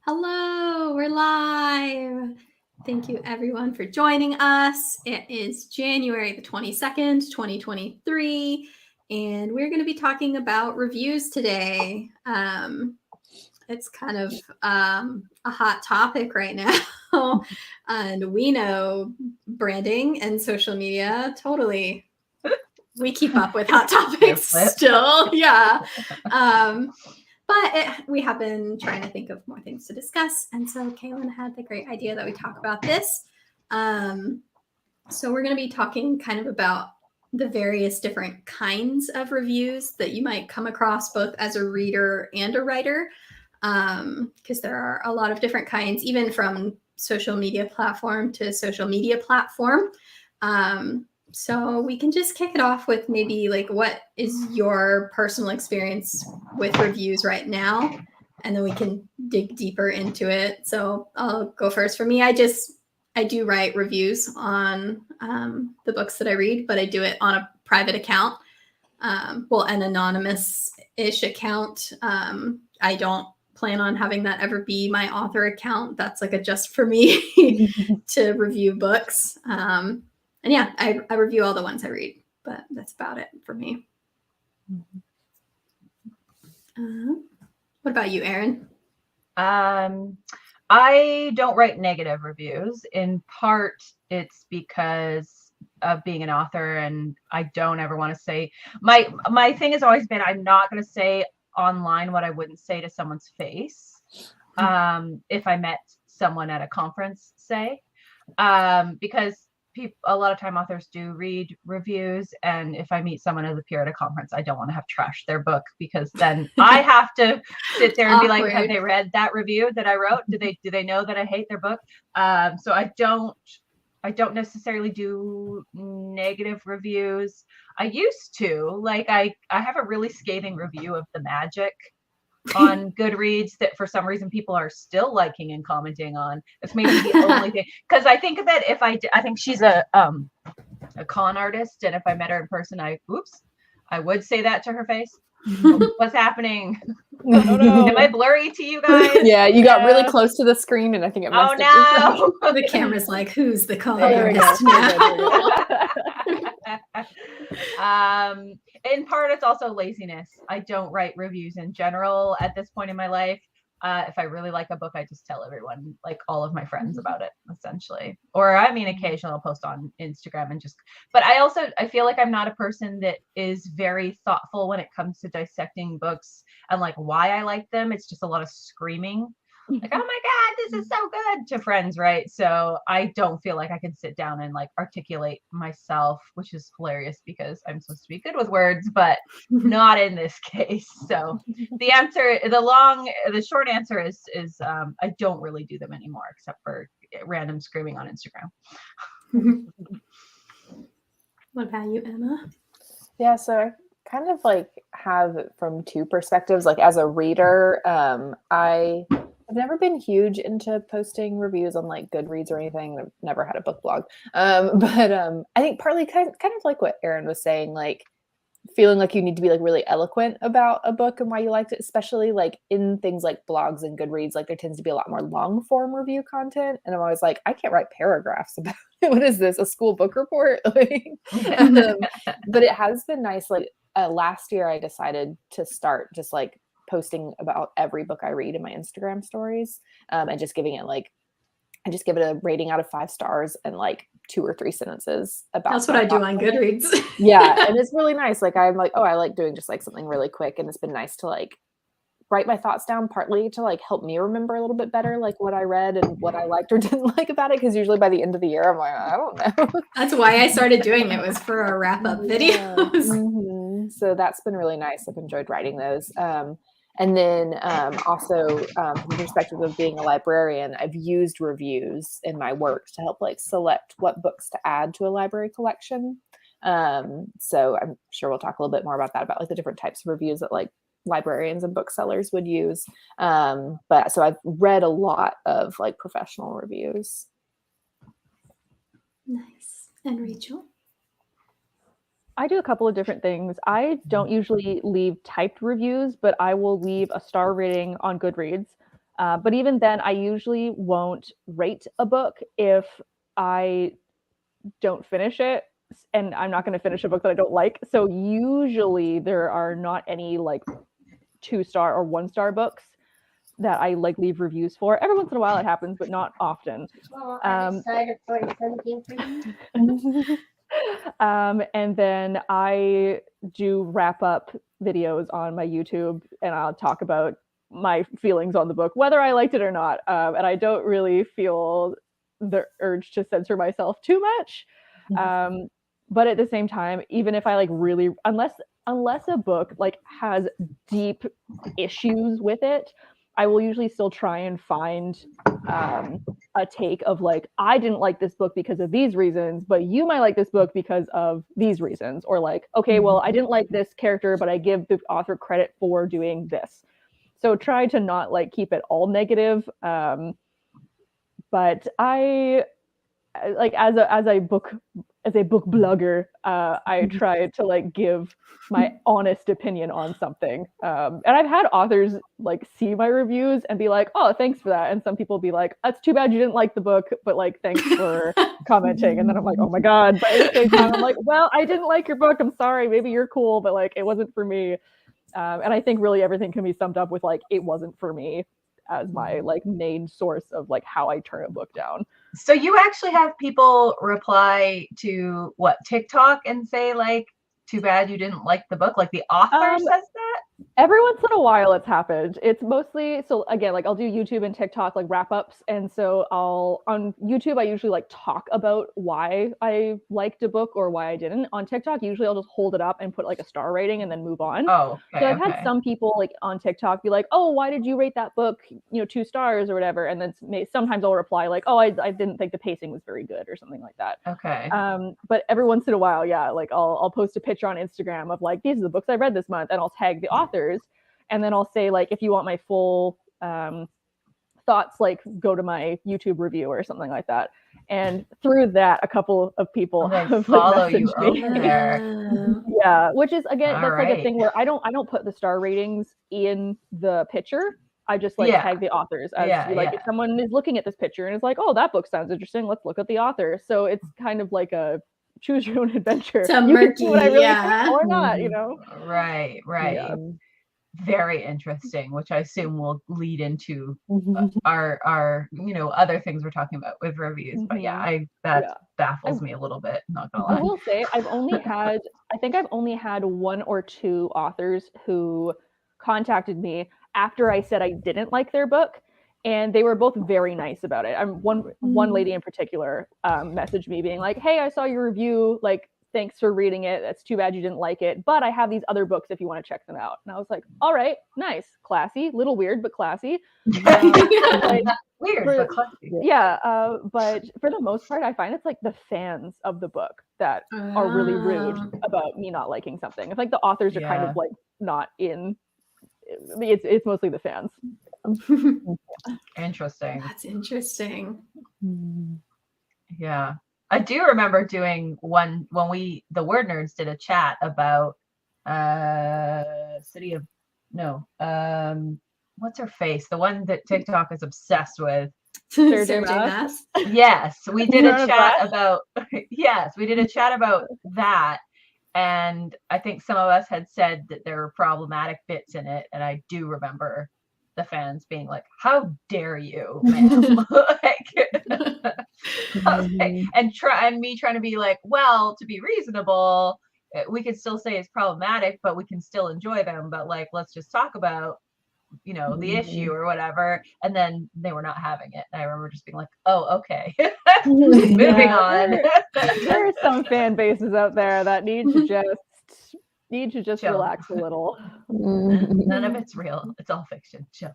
Hello, we're live. Thank you everyone for joining us. It is January the 22nd, 2023, and we're going to be talking about reviews today. It's kind of a hot topic right now, and we know branding and social media totally. We keep up with hot topics still, yeah. But we have been trying to think of more things to discuss. And so Kaylin had the great idea that we talk about this. So we're going to be talking kind of about the various different kinds of reviews that you might come across both as a reader and a writer, because there are a lot of different kinds, even from social media platform to social media platform. So we can just kick it off with maybe like, what is your personal experience with reviews right now? And then we can dig deeper into it. So I'll go first. For me, I do write reviews on the books that I read, but I do it on a private account. An anonymous-ish account. I don't plan on having that ever be my author account. That's like a just for me to review books. And yeah, I review all the ones I read, but that's about it for me. What about you, Erin? I don't write negative reviews. In part, it's because of being an author, and I don't ever want to say my thing has always been, I'm not going to say online what I wouldn't say to someone's face. If I met someone at a conference, say, because a lot of time authors do read reviews, and if I meet someone as a peer at a conference, I don't want to have trashed their book, because then I have to sit there and be like, have they read that review that I wrote? Do they know that I hate their book? So I don't necessarily do negative reviews. I used to, like, I have a really scathing review of The Magic on Goodreads that for some reason people are still liking and commenting on. It's maybe the only thing, because I think that if I think she's a con artist, and if I met her in person, I would say that to her face. What's happening? Oh no! Am I blurry to you guys? Yeah, you got really close to the screen, and I think it messed up. Oh no! The camera's like, who's the con artist now? In part, it's also laziness. I don't write reviews in general at this point in my life. If I really like a book, I just tell everyone, like all of my friends, about it, essentially. Or I mean, occasionally I'll post on Instagram and but I feel like I'm not a person that is very thoughtful when it comes to dissecting books and like why I like them. It's just a lot of screaming. Like, oh my God, this is so good, to friends, right? So I don't feel like I can sit down and like articulate myself, which is hilarious because I'm supposed to be good with words, but not in this case. So the short answer is I don't really do them anymore, except for random screaming on Instagram. What about you, Emma? Yeah, so I kind of like have it from two perspectives. Like, as a reader, I've never been huge into posting reviews on like Goodreads or anything. I've never had a book blog. But I think partly kind of like what Erin was saying, like feeling like you need to be like really eloquent about a book and why you liked it, especially like in things like blogs and Goodreads. Like, there tends to be a lot more long form review content. And I'm always like, I can't write paragraphs about it. What is this? A school book report? But it has been nice. Like last year I decided to start just like posting about every book I read in my Instagram stories, and just giving it like, I just give it a rating out of 5 stars and like 2 or 3 sentences about. That's what I do on Goodreads. Yeah, and it's really nice. Like, I'm like, oh, I like doing just like something really quick, and it's been nice to like write my thoughts down, partly to like help me remember a little bit better like what I read and what I liked or didn't like about it, because usually by the end of the year I'm like, I don't know. That's why I started doing it, was for our wrap-up videos. Mm-hmm. So that's been really nice. I've enjoyed writing those. And then also from the perspective of being a librarian, I've used reviews in my work to help like select what books to add to a library collection. So I'm sure we'll talk a little bit more about that, about like the different types of reviews that like librarians and booksellers would use. But so I've read a lot of like professional reviews. Nice. And Rachel? I do a couple of different things. I don't usually leave typed reviews, but I will leave a star rating on Goodreads. But even then, I usually won't rate a book if I don't finish it, and I'm not going to finish a book that I don't like. So usually there are not any like 2-star or 1-star books that I like leave reviews for. Every once in a while it happens, but not often. I decided for 17 for you. And then I do wrap up videos on my YouTube, and I'll talk about my feelings on the book, whether I liked it or not. And I don't really feel the urge to censor myself too much. But at the same time, even if I like really, unless a book like has deep issues with it, I will usually still try and find a take of like, I didn't like this book because of these reasons, but you might like this book because of these reasons. Or like, okay, well, I didn't like this character, but I give the author credit for doing this. So try to not like keep it all negative. But I like as a book blogger, I try to like give my honest opinion on something. And I've had authors like see my reviews and be like, "Oh, thanks for that." And some people be like, "That's too bad you didn't like the book, but like thanks for commenting." And then I'm like, "Oh my god!" But at the same time, I'm like, "Well, I didn't like your book. I'm sorry. Maybe you're cool, but like it wasn't for me." And I think really everything can be summed up with like, "It wasn't for me," as my like main source of like how I turn a book down. So you actually have people reply to what, TikTok, and say like, "Too bad you didn't like the book," like the author says that? Every once in a while it's happened. It's mostly, so again, like I'll do YouTube and TikTok like wrap ups. And so on YouTube, I usually like talk about why I liked a book or why I didn't. On TikTok, usually I'll just hold it up and put like a star rating and then move on. Oh, okay, so I've had some people like on TikTok be like, "Oh, why did you rate that book, 2 stars or whatever?" And then sometimes I'll reply like, "Oh, I didn't think the pacing was very good," or something like that. Okay. But every once in a while, yeah, like I'll post a picture on Instagram of like, "These are the books I read this month," and I'll tag the authors. And then I'll say like, if you want my full thoughts, like go to my YouTube review or something like that. And through that, a couple of people have follow like, you over there. Yeah, which is again, that's right. like a thing where I don't put the star ratings in the picture. I just like tag the authors as if someone is looking at this picture and is like, "Oh, that book sounds interesting. Let's look at the author." So it's kind of like a choose your own adventure. It's a you murky, can see what I really think or not, Right. Yeah. Very interesting, which I assume will lead into our other things we're talking about with reviews. But that baffles me a little bit, not gonna lie. I will say I think I've only had 1 or 2 authors who contacted me after I said I didn't like their book, and they were both very nice about it. One lady in particular messaged me being like, "Hey, I saw your review, like thanks for reading it. That's too bad you didn't like it, but I have these other books if you want to check them out." And I was like, "All right, nice, classy, little weird, but classy." Weird, but classy. Yeah, but for the most part, I find it's like the fans of the book that are really rude about me not liking something. It's like the authors are kind of like not in. It's mostly the fans. Interesting. That's interesting. Yeah. I do remember doing one when the Word Nerds did a chat about what's her face? The one that TikTok is obsessed with. Sarah J. Maas. Yes, we did a chat about that. And I think some of us had said that there were problematic bits in it. And I do remember the fans being like, "How dare you, ma'am?" and me trying to be like, well, to be reasonable, we could still say it's problematic, but we can still enjoy them. But like, let's just talk about, the issue or whatever. And then they were not having it. And I remember just being like, "Oh, okay." Moving on. There are some fan bases out there that need to just Chill. relax a little. None of it's real. It's all fiction. Chill.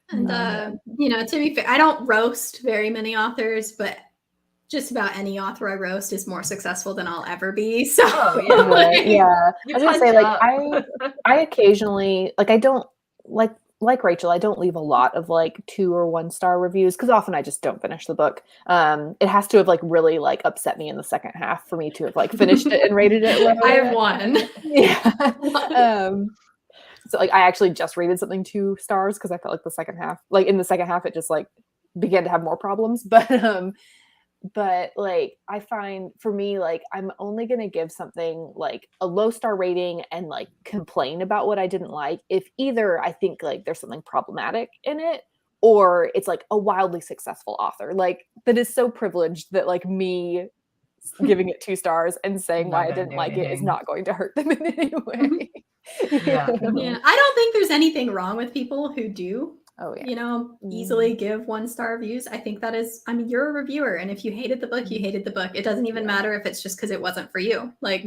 And to be fair, I don't roast very many authors, but just about any author I roast is more successful than I'll ever be. So I was gonna say, like, I occasionally, like, I don't like Rachel, I don't leave a lot of like 2 or 1 star reviews because often I just don't finish the book. It has to have like really like upset me in the second half for me to have like finished it and rated it low. I have 1. Yeah. So like I actually just rated something 2 stars because I felt like in the second half it just like began to have more problems. But like I find for me, like I'm only gonna give something like a low star rating and like complain about what I didn't like if either I think like there's something problematic in it, or it's like a wildly successful author. Like that is so privileged that like me giving it 2 stars and saying Not why I gonna didn't do like it is anything. not going to hurt them in any way. Yeah. Yeah, I don't think there's anything wrong with people who do, Oh yeah. you know, easily give 1-star reviews. I think that is, I mean, you're a reviewer, and if you hated the book, you hated the book. It doesn't even matter if it's just because it wasn't for you. Like,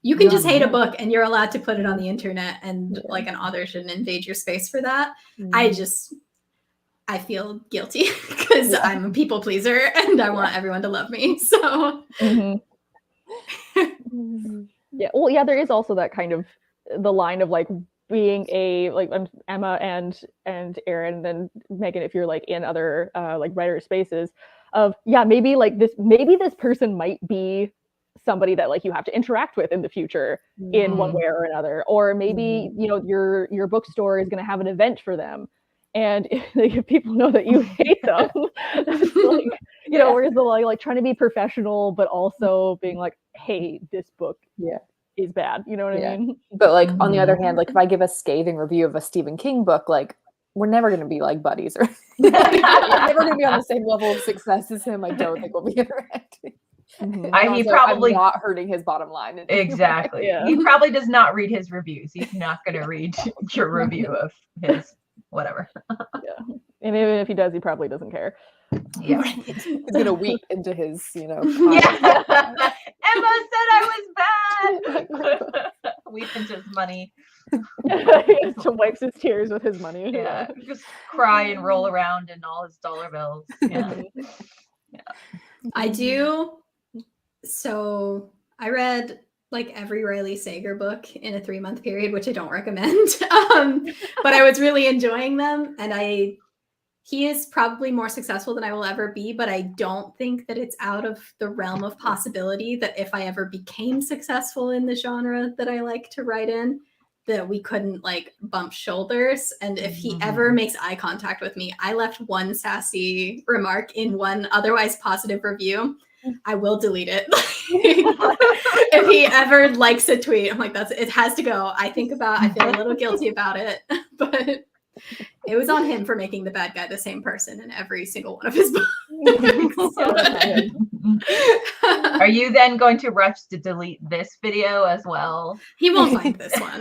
you can just hate a book, and you're allowed to put it on the internet, and like an author shouldn't invade your space for that. I feel guilty because I'm a people pleaser, and I want everyone to love me. So. Yeah. Well, yeah, there is also that kind of the line of like being a like Emma and Erin and Megan, if you're like in other like writer spaces of maybe this person might be somebody that like you have to interact with in the future in one way or another, or maybe you know your bookstore is going to have an event for them, and if people know that you hate them, that's like you know, whereas the like trying to be professional but also being like, hey, this book is bad, you know what I mean? But like on the other hand, like if I give a scathing review of a Stephen King book, like we're never going to be like buddies, or we're never going to be on the same level of success as him. I don't think we'll be interacting. He probably I'm not hurting his bottom line. Exactly. He probably does not read his reviews. He's not going to read your review of his whatever. And even if he does, he probably doesn't care. Yeah. He's going to weep into his, you know. Emma said I was bad. Weep into his money. So wipes his tears with his money. Yeah. Just cry and roll around in all his dollar bills. Yeah. I do. So I read like every Riley Sager book in a 3-month period, which I don't recommend. But I was really enjoying them, and he is probably more successful than I will ever be, but I don't think that it's out of the realm of possibility that if I ever became successful in the genre that I like to write in, that we couldn't like bump shoulders. And if he ever makes eye contact with me, I left one sassy remark in one otherwise positive review, I will delete it. If he ever likes a tweet, I'm like, it has to go. I feel a little guilty about it, but it was on him for making the bad guy the same person in every single one of his books. Are you then going to rush to delete this video as well? He won't find this one.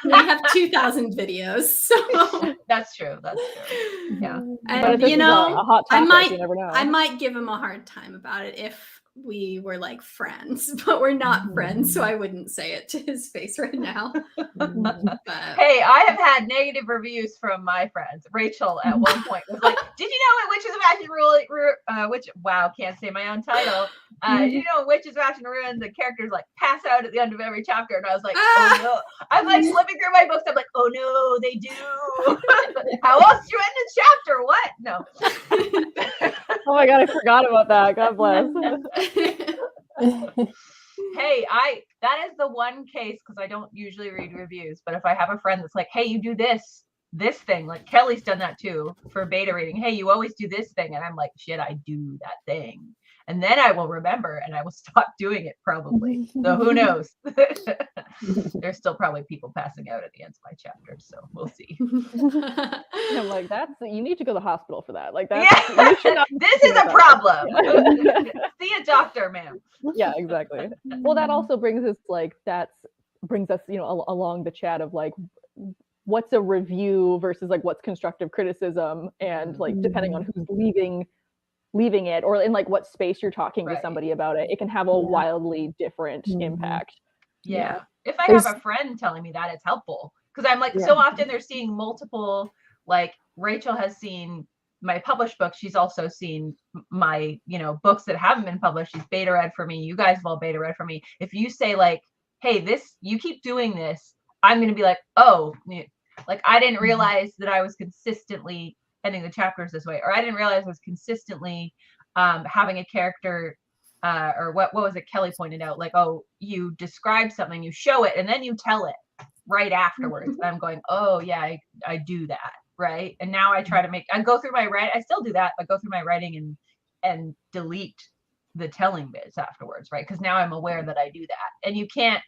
We have 2,000 videos, so that's true. Yeah, and you know, a hot topic, you never know. I might give him a hard time about it if we were like friends, but we're not friends, so I wouldn't say it to his face right now. But, hey, I have had negative reviews from my friends. Rachel at one point was like, "Did you know in Witches of Ash and Ruin, can't say my own title. Did you know in Witches of Ash and Ruin the characters like pass out at the end of every chapter?" And I was like, "Oh no!" I'm like flipping through my books. I'm like, "Oh no, they do." How else do you end a chapter? What? No. Oh my god, I forgot about that. God bless. Hey, that is the one case, because I don't usually read reviews, but if I have a friend that's like, "Hey, you do this thing," like Kelly's done that too for beta reading. "Hey, you always do this thing," and I'm like, "Shit, I do that thing." And then I will remember and I will stop doing it probably. So who knows? There's still probably people passing out at the ends of my chapters, so we'll see. I'm like, you need to go to the hospital for that. Like that. Yeah. This is a problem. See a doctor, ma'am. Yeah, exactly. Well, that also brings us you know, along the chat of like what's a review versus like what's constructive criticism, and like depending on who's leaving it, or in like what space you're talking to somebody about it, it can have a wildly different impact. Yeah. If I have a friend telling me that, it's helpful, because I'm like, so often they're seeing multiple, like Rachel has seen my published books. She's also seen my, you know, books that haven't been published. She's beta read for me. You guys have all beta read for me. If you say like, "Hey, you keep doing this," I'm going to be like, "Oh, like I didn't realize that I was consistently ending the chapters this way," or "I didn't realize I was consistently having a character," or what was it Kelly pointed out, like, "Oh, you describe something, you show it, and then you tell it." right afterwards. And I'm going, oh yeah, I do that. Right. And now I go through my writing. I still do that, but go through my writing and delete the telling bits afterwards. Right. Because now I'm aware that I do that. And you can't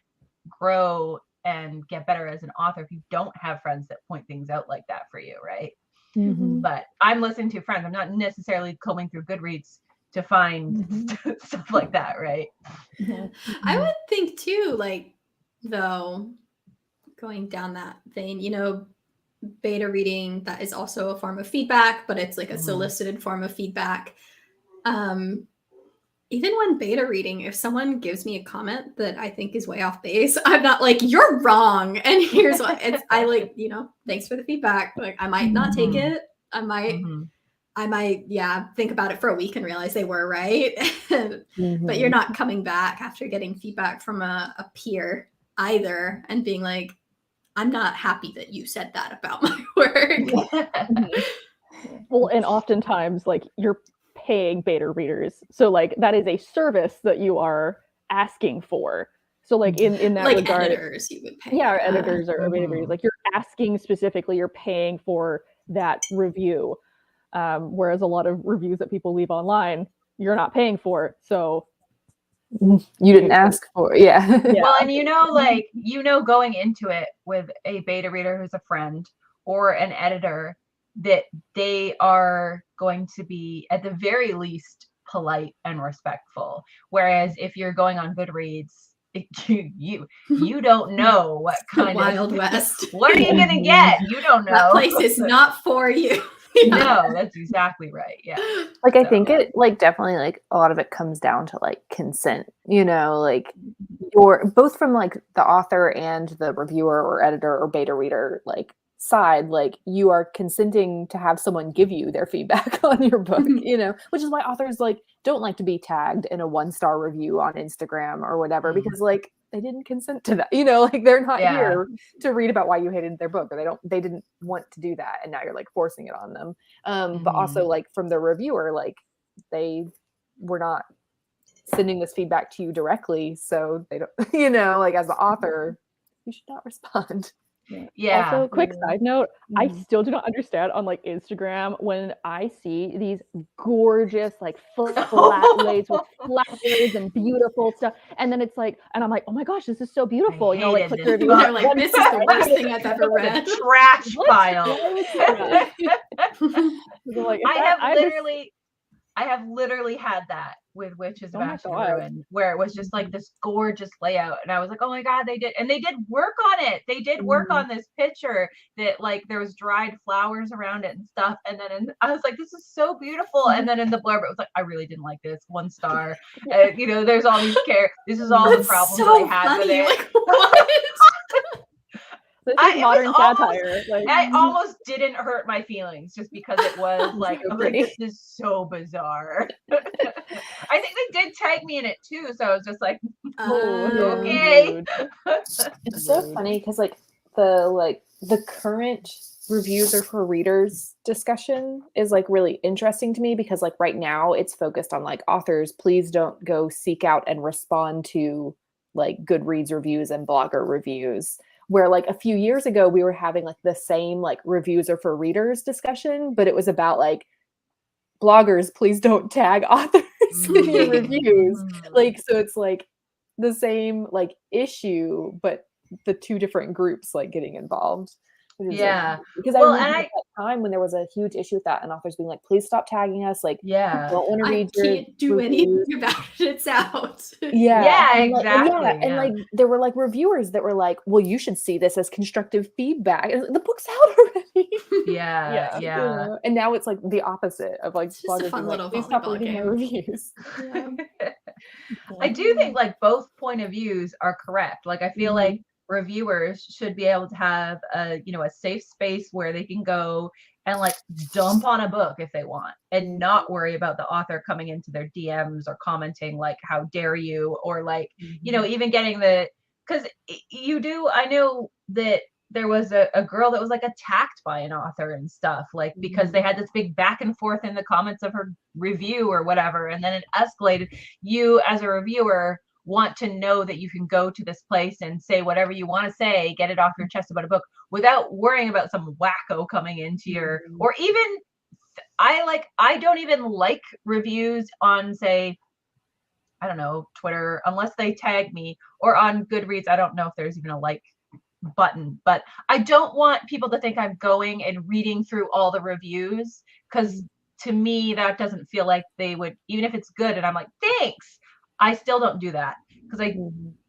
grow and get better as an author if you don't have friends that point things out like that for you. Right. Mhm. But I'm listening to friends. I'm not necessarily combing through Goodreads to find stuff like that. Right. Yeah. I would think too, like, though, going down that vein, beta reading, that is also a form of feedback, but it's like a solicited form of feedback. Even when beta reading, if someone gives me a comment that I think is way off base, I'm not like, you're wrong. And here's what I like, thanks for the feedback. Like, I might not take it. I might, think about it for a week and realize they were right. But you're not coming back after getting feedback from a peer either and being like, I'm not happy that you said that about my work. Well, and oftentimes, like, you're paying beta readers, so like that is a service that you are asking for. So like in that like regard, editors you would pay. or editors or beta readers, like you're asking specifically, you're paying for that review. Whereas a lot of reviews that people leave online, you're not paying for. So you didn't ask for it. Yeah. Well, and going into it with a beta reader who's a friend or an editor, that they are going to be at the very least polite and respectful. Whereas if you're going on Goodreads, you don't know what kind Wild West. What are you gonna get? You don't know. That place is not for you. No, that's exactly right. Yeah. Like, I think it like definitely like a lot of it comes down to like consent, like you're both from like the author and the reviewer or editor or beta reader like side, like you are consenting to have someone give you their feedback on your book, which is why authors like don't like to be tagged in a 1-star review on Instagram or whatever, because like they didn't consent to that, like they're not here to read about why you hated their book, or they didn't want to do that, and now you're like forcing it on them. But also like from the reviewer, like they were not sending this feedback to you directly, so they don't, like as the author, you should not respond. Yeah. Also, quick side note, I still do not understand on like Instagram when I see these gorgeous like flat lays with flowers and beautiful stuff, and then it's like, and I'm like, oh my gosh, this is so beautiful. Like click the review. They're like, this is the worst thing I've ever read. Trash pile. Like, I have literally had that with Witches of Oh my Ash and God. Ruin, where it was just like this gorgeous layout, and I was like, oh my God, they did work on it. They did work on this picture that like there was dried flowers around it and stuff, and then I was like, this is so beautiful, and then in the blurb it was like, I really didn't like this, 1 star. There's all these this is all the problems that I had with it. Like, what? This is modern satire. I almost didn't hurt my feelings just because it was like, I was like, this is so bizarre. I think they did tag me in it too, so I was just like, okay. It's so funny because like the current reviews are for readers discussion is like really interesting to me, because like right now it's focused on like authors, please don't go seek out and respond to like Goodreads reviews and blogger reviews. Where like a few years ago we were having like the same like reviews are for readers discussion, but it was about like bloggers, please don't tag authors in your reviews. Like, so it's like the same like issue, but the two different groups like getting involved. Yeah. Because I remember at that time when there was a huge issue with that, and authors being like, please stop tagging us. Like, yeah, I don't want to read I can't do anything about it. It's out. Yeah, and exactly. And like there were like reviewers that were like, well, you should see this as constructive feedback. And the book's out already. Yeah. And now it's like the opposite of like, it's just a fun little please stop volleyball reading my game. reviews. I do think like both point of views are correct. Like I feel like reviewers should be able to have a safe space where they can go and like dump on a book if they want, and not worry about the author coming into their DMs or commenting like, how dare you, or like even getting because I know that there was a girl that was like attacked by an author and stuff, like because they had this big back and forth in the comments of her review or whatever, and then it escalated. You as a reviewer want to know that you can go to this place and say whatever you want to say, get it off your chest about a book without worrying about some wacko coming into your, or even I don't even like reviews on, say, I don't know, Twitter, unless they tag me, or on Goodreads. I don't know if there's even a like button, but I don't want people to think I'm going and reading through all the reviews, because to me that doesn't feel like they would, even if it's good and I'm like, thanks, I still don't do that because I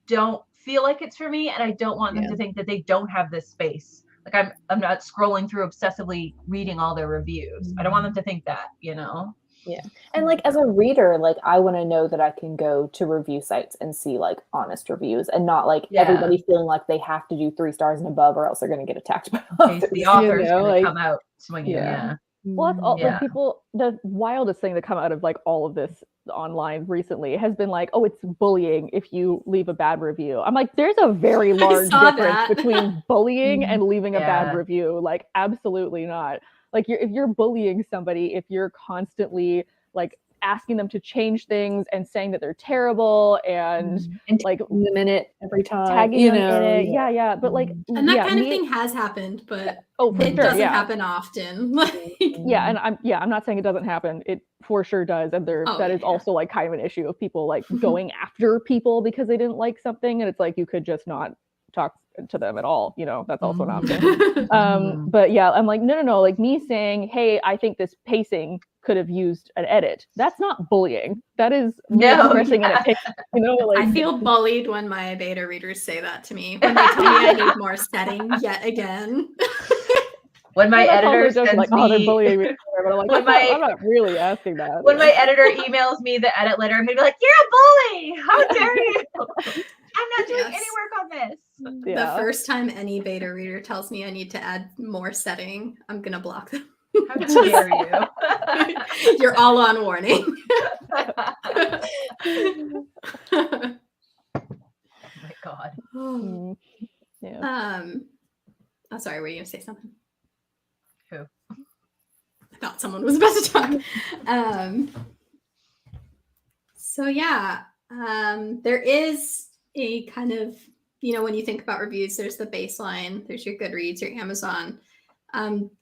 don't feel like it's for me, and I don't want them to think that they don't have this space. Like I'm not scrolling through obsessively reading all their reviews. I don't want them to think that, you know? Yeah. And like as a reader, like I want to know that I can go to review sites and see like honest reviews, and not like everybody feeling like they have to do 3 stars and above or else they're going to get attacked by authors. The author's going to like, come out swinging. Yeah. Well, that's all like people, the wildest thing that come out of like all of this online recently has been like, oh, it's bullying if you leave a bad review. I'm like, there's a very large difference between bullying and leaving a bad review. Like, absolutely not. Like, if you're bullying somebody, if you're constantly like asking them to change things and saying that they're terrible and like them in it every time, tagging them in it, but like, and that kind of thing has happened, but it doesn't happen often. Like, and I'm not saying it doesn't happen. It for sure does, and that is also like kind of an issue of people like going after people because they didn't like something, and it's like you could just not talk to them at all, you know. That's also an option. But yeah, I'm like, no, like me saying, hey, I think this pacing could have used an edit. That's not bullying. That is expressing an opinion. You know, like I feel bullied when my beta readers say that to me. When they tell me I need more setting yet again. When my editor sends like, me, oh, they're bullying me. But I'm like, I'm not really asking that. When my editor emails me the edit letter, I'm gonna be like, you're a bully! How dare you! I'm not doing any work on this. The first time any beta reader tells me I need to add more setting, I'm gonna block them. How dare you? You're all on warning. Oh my God. Oh, sorry, were you gonna say something? Who? I thought someone was about to talk. So yeah, there is a kind of, you know, when you think about reviews, there's the baseline, there's your Goodreads, your Amazon.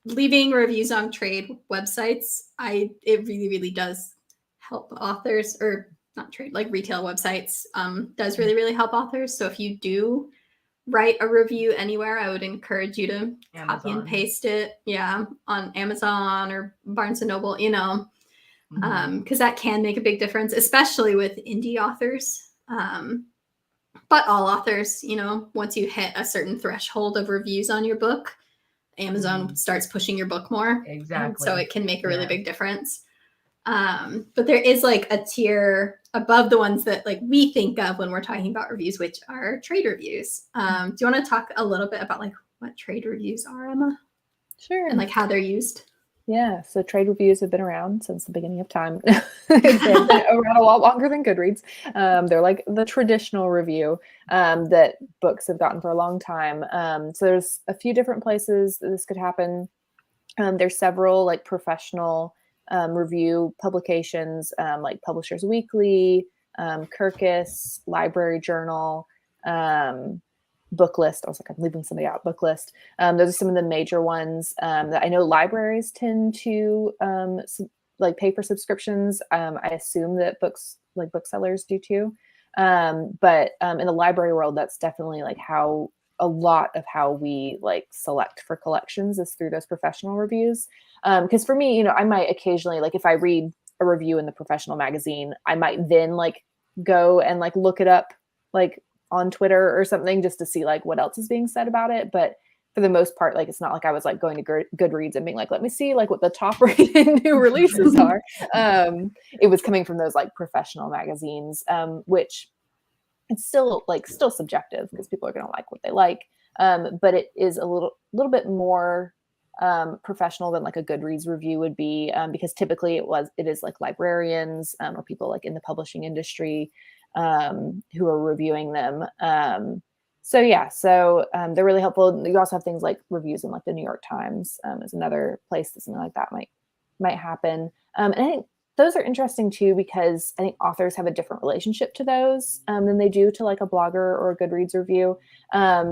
Leaving reviews on trade websites, it really, really does help authors, or not trade, like retail websites, does really, really help authors. So if you do write a review anywhere, I would encourage you to copy and paste it, on Amazon or Barnes and Noble, you know, because that can make a big difference, especially with indie authors. But all authors, you know, once you hit a certain threshold of reviews on your book, Amazon starts pushing your book more. Exactly. So it can make a really big difference. But there is like a tier above the ones that like we think of when we're talking about reviews, which are trade reviews. Do you want to talk a little bit about like what trade reviews are, Emma? Sure. And like how they're used? Yeah, so trade reviews have been around since the beginning of time. They've been around a lot longer than Goodreads. They're like the traditional review that books have gotten for a long time. So there's a few different places that this could happen. There's several like professional review publications, like Publishers Weekly, Kirkus, Library Journal, Booklist. I was like, I'm leaving somebody out. Booklist. Those are some of the major ones that I know libraries tend to like pay for subscriptions. I assume that booksellers do too. But in the library world, that's definitely like how a lot of how we like select for collections is through those professional reviews. Because for me, you know, I might occasionally, like if I read a review in the professional magazine, I might then like go and like look it up like on Twitter or something just to see like what else is being said about it. But for the most part, like it's not like I was like going to Goodreads and being like, let me see like what the top rated new releases are. It was coming from those like professional magazines, which it's still subjective because people are going to like what they like. But it is a little bit more professional than like a Goodreads review would be, because typically it is like librarians or people like in the publishing industry who are reviewing them. So they're really helpful. You also have things like reviews in like the New York Times is another place that something like that might happen. And I think those are interesting too, because I think authors have a different relationship to those than they do to like a blogger or a Goodreads review.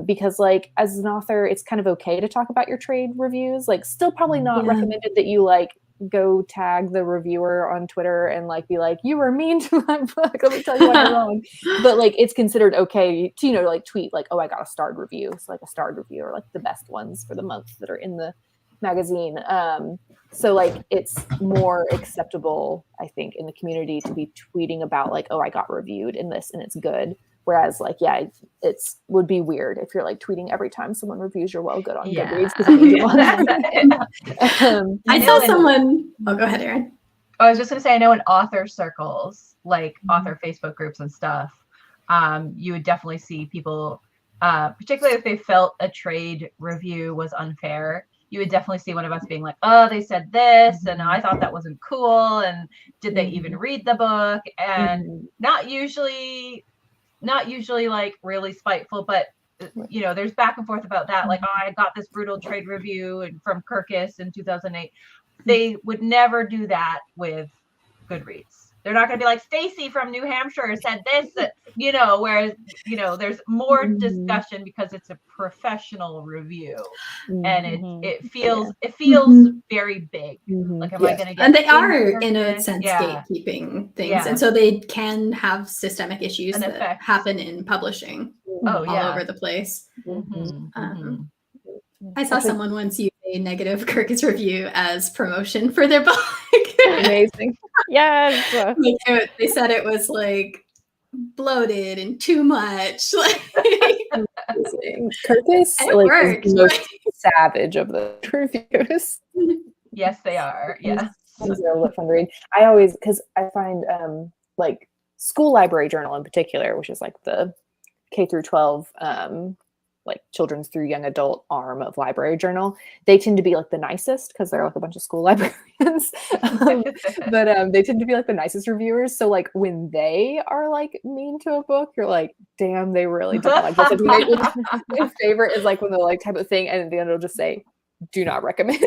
Because like as an author, it's kind of okay to talk about your trade reviews. Like still probably not recommended that you like go tag the reviewer on Twitter and like be like, you were mean to my book. Let me tell you why you're wrong. But like it's considered okay to, you know, like tweet like, oh, I got a starred review. So like a starred review or like the best ones for the month that are in the magazine. So like it's more acceptable, I think, in the community to be tweeting about like, oh, I got reviewed in this and it's good. Whereas like, yeah, it's would be weird if you're like tweeting every time someone reviews your well good on Goodreads. I saw someone. Oh, go ahead, Erin. I was just gonna say, I know in author circles, like author Facebook groups and stuff, you would definitely see people, particularly if they felt a trade review was unfair, you would definitely see one of us being like, oh, they said this, and I thought that wasn't cool, and did they even read the book? And not usually like really spiteful, but you know, there's back and forth about that. Like, oh, I got this brutal trade review from Kirkus in 2008. They would never do that with Goodreads. They're not going to be like, Stacy from New Hampshire said this, you know, whereas, you know, there's more discussion because it's a professional review and it feels very big. Like, am I going to get, and they are in a sense gatekeeping things. And so they can have systemic issues that happen in publishing all over the place. I saw someone once use a negative Kirkus review as promotion for their book. Amazing. Yes. They said it was like bloated and too much. Like Kirkus like is the most savage of the reviews. Yes, they are. Yes. These are a fun to read. I always, because I find like School Library Journal in particular, which is like the K through 12 like children's through young adult arm of Library Journal, they tend to be like the nicest because they're like a bunch of school librarians. But they tend to be like the nicest reviewers. So like when they are like mean to a book, you're like, damn, they really don't like this. My favorite is like when they're like type of thing, and at the end it'll just say, do not recommend.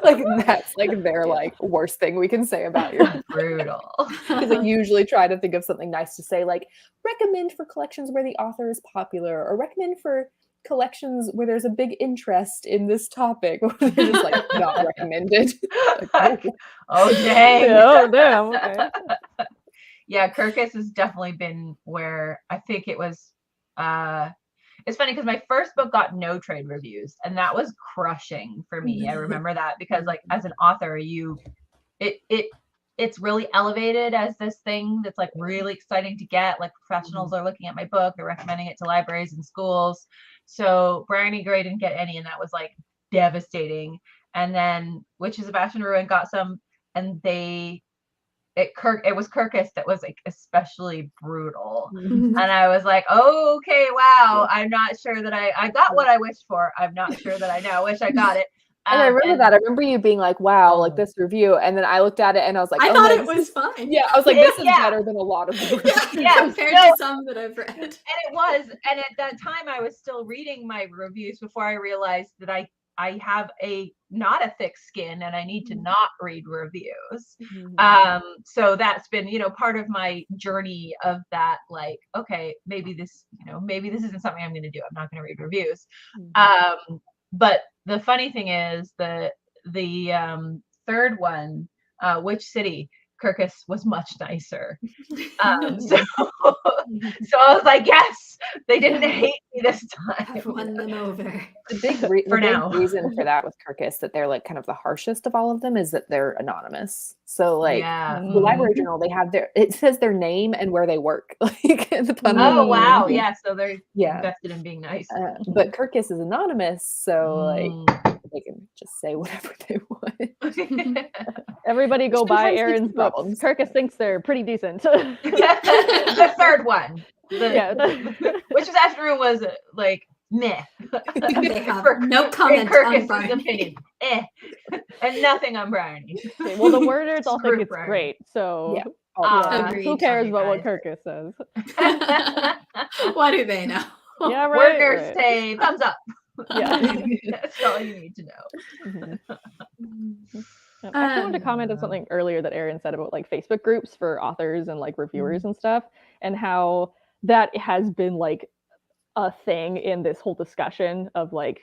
Like that's like their like worst thing we can say about you. Brutal. Because I usually try to think of something nice to say, like recommend for collections where the author is popular, or recommend for collections where there's a big interest in this topic. They're just like not recommended. Like, oh dang. Oh damn. Okay. Yeah, Kirkus has definitely been where I think it was it's funny because my first book got no trade reviews, and that was crushing for me. I remember that because like as an author, it's really elevated as this thing that's like really exciting to get. Like professionals are looking at my book, they're recommending it to libraries and schools. So Bryony Gray didn't get any, and that was like devastating. And then Witches of Ash and Ruin got some, and it was Kirkus that was like especially brutal. And I was like, oh, okay, wow. I'm not sure that I got what I wished for. I'm not sure that I now wish I got it. And I remember that. I remember you being like, wow, like this review. And then I looked at it and I was like, I thought it was fine. Yeah, I was like, this is better than a lot of them. Compared to some that I've read. And it was. And at that time, I was still reading my reviews before I realized that I have not a thick skin and I need to not read reviews. So that's been, you know, part of my journey of that, like, okay, maybe this isn't something I'm going to do. I'm not going to read reviews. But the funny thing is the third one, Which City, Kirkus was much nicer. So I was like, yes, they didn't hate me this time. I've won them over. The big reason for that with Kirkus, that they're like kind of the harshest of all of them, is that they're anonymous. So like the Library Journal, they have it says their name and where they work. Like the pun. Oh wow, yeah. So they're invested in being nice. But Kirkus is anonymous, so like they can just say whatever they want. Everybody go buy Erin's books. Kirkus thinks they're pretty decent. The third one. Which is after it was like meh. They have no comment on Bryony. Opinion. And nothing on Bryony. Okay, well, the worders all think it's great, so who cares about what Kirkus says? What do they know? Yeah, right. Worders say thumbs up. Yeah. That's all you need to know. I actually wanted to comment on something earlier that Erin said about like Facebook groups for authors and like reviewers and stuff, and how that has been like a thing in this whole discussion of like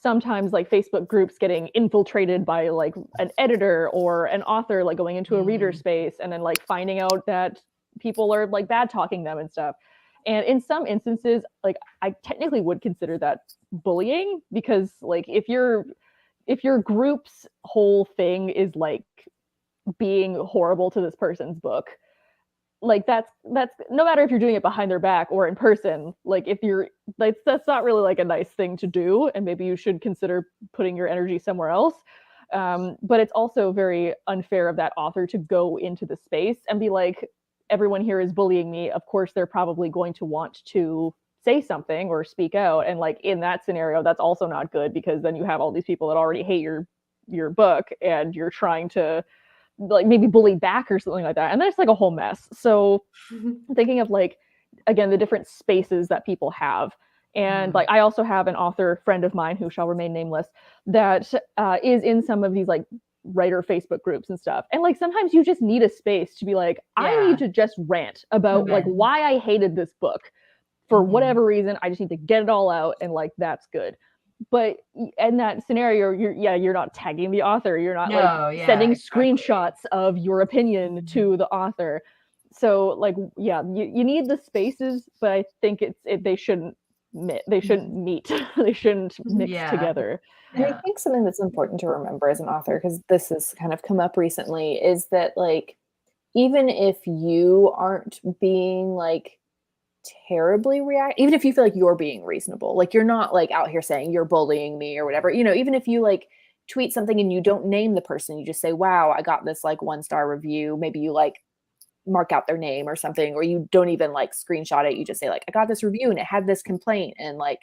sometimes like Facebook groups getting infiltrated by like an editor or an author like going into a reader space and then like finding out that people are like bad talking them and stuff. And in some instances, like I technically would consider that bullying, because like if your group's whole thing is like being horrible to this person's book, like that's no matter if you're doing it behind their back or in person, like if you're like, that's not really like a nice thing to do, and maybe you should consider putting your energy somewhere else. But it's also very unfair of that author to go into the space and be like, everyone here is bullying me. Of course, they're probably going to want to say something or speak out. And like in that scenario, that's also not good, because then you have all these people that already hate your book, and you're trying to like maybe bully back or something like that. And that's like a whole mess. So thinking of like, again, the different spaces that people have. And like, I also have an author friend of mine who shall remain nameless that is in some of these like writer Facebook groups and stuff. And like, sometimes you just need a space to be like, I need to just rant about like why I hated this book for whatever reason. I just need to get it all out. And like, that's good. But in that scenario, you're not tagging the author. You're not sending screenshots of your opinion to the author. So like, you need the spaces, but I think they shouldn't meet. They shouldn't mix together. And I think something that's important to remember as an author, because this has kind of come up recently, is that like, even if you aren't being like terribly even if you feel like you're being reasonable, like you're not like out here saying you're bullying me or whatever, you know, even if you like tweet something and you don't name the person, you just say, wow, I got this like 1-star review. Maybe you like mark out their name or something, or you don't even like screenshot it. You just say like, I got this review and it had this complaint, and like,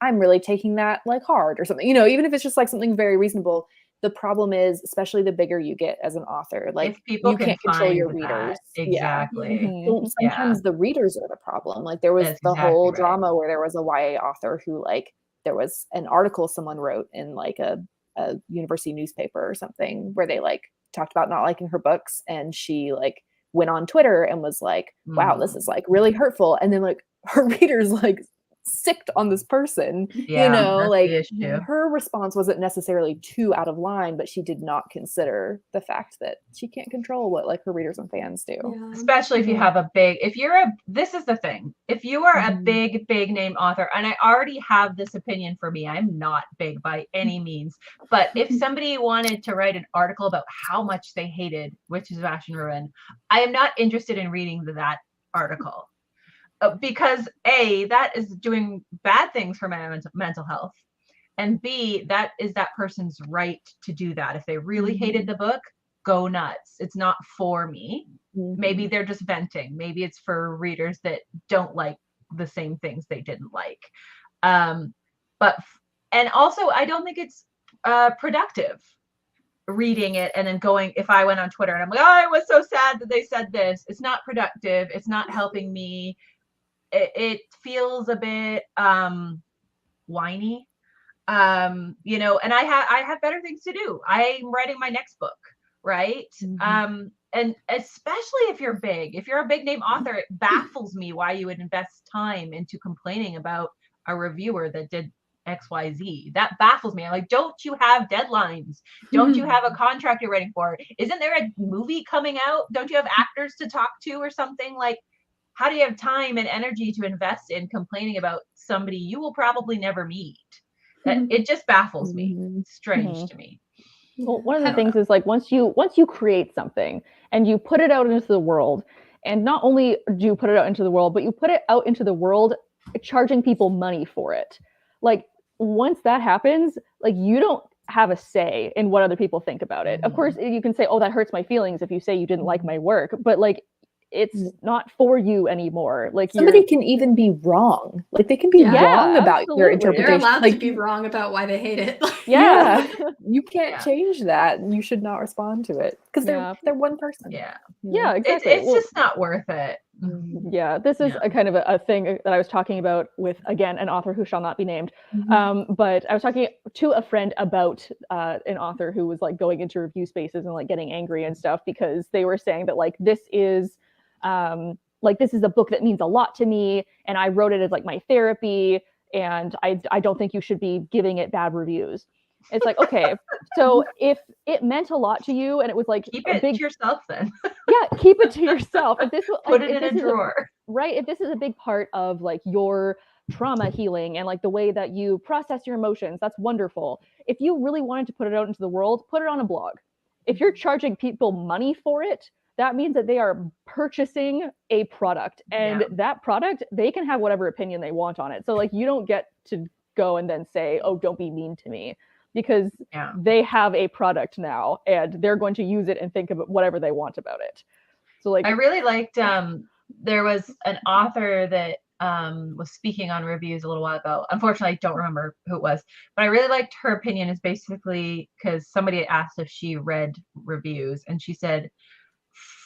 I'm really taking that like hard or something, you know, even if it's just like something very reasonable. The problem is, especially the bigger you get as an author, like you can't control your readers. Exactly. So sometimes the readers are the problem. Like there was the whole drama where there was a YA author who like, there was an article someone wrote in like a university newspaper or something where they like talked about not liking her books, and she like went on Twitter and was like, wow, this is like really hurtful. And then like her readers like sicked on this person, you know, like her response wasn't necessarily too out of line, but she did not consider the fact that she can't control what like her readers and fans do. Especially if you have this is the thing, if you are a big name author, and I already have this opinion for me, I'm not big by any means, but if somebody wanted to write an article about how much they hated Witches of Ash and Ruin, I am not interested in reading that article. Because A, that is doing bad things for my mental health, and B, that is that person's right to do that. If they really hated the book, go nuts. It's not for me. Maybe they're just venting. Maybe it's for readers that don't like the same things they didn't like. And also, I don't think it's productive reading it and then going, if I went on Twitter and I'm like, oh, I was so sad that they said this. It's not productive. It's not helping me. It feels a bit whiny, you know, and I have better things to do. I'm writing my next book, right? And especially if you're a big name author, it baffles me why you would invest time into complaining about a reviewer that did XYZ. That baffles me. I'm like, don't you have deadlines? Don't you have a contract you're writing for? Isn't there a movie coming out? Don't you have actors to talk to or something? Like, how do you have time and energy to invest in complaining about somebody you will probably never meet? It just baffles me. It's strange to me. Well, one of the things is like, once you create something and you put it out into the world, and not only do you put it out into the world, but you put it out into the world charging people money for it. Like once that happens, like you don't have a say in what other people think about it. Of course, you can say, oh, that hurts my feelings if you say you didn't like my work, but like, it's not for you anymore. Like somebody can even be wrong. Like they can be wrong about their interpretation. They're allowed like, to be wrong about why they hate it. You can't change that. You should not respond to it because they're one person. Yeah, exactly. It's just not worth it. Yeah, this is Yeah. a kind of a thing that I was talking about with, again, an author who shall not be named. Mhm. But I was talking to a friend about an author who was like going into review spaces and like getting angry and stuff because they were saying that this is a book that means a lot to me, and I wrote it as like my therapy, and I don't think you should be giving it bad reviews. It's like, okay, so if it meant a lot to you and it was like Keep a it big, to yourself then. yeah, keep it to yourself. If this was Put like, it if in a this is drawer. right, if this is a big part of like your trauma healing and like the way that you process your emotions, that's wonderful. If you really wanted to put it out into the world, put it on a blog. If you're charging people money for it, that means that they are purchasing a product, and Yeah. that product, they can have whatever opinion they want on it. So like you don't get to go and then say, oh, don't be mean to me, because Yeah. they have a product now and they're going to use it and think of whatever they want about it. So like I really liked there was an author that was speaking on reviews a little while ago. Unfortunately, I don't remember who it was, but I really liked her opinion. Is basically because somebody had asked if she read reviews, and she said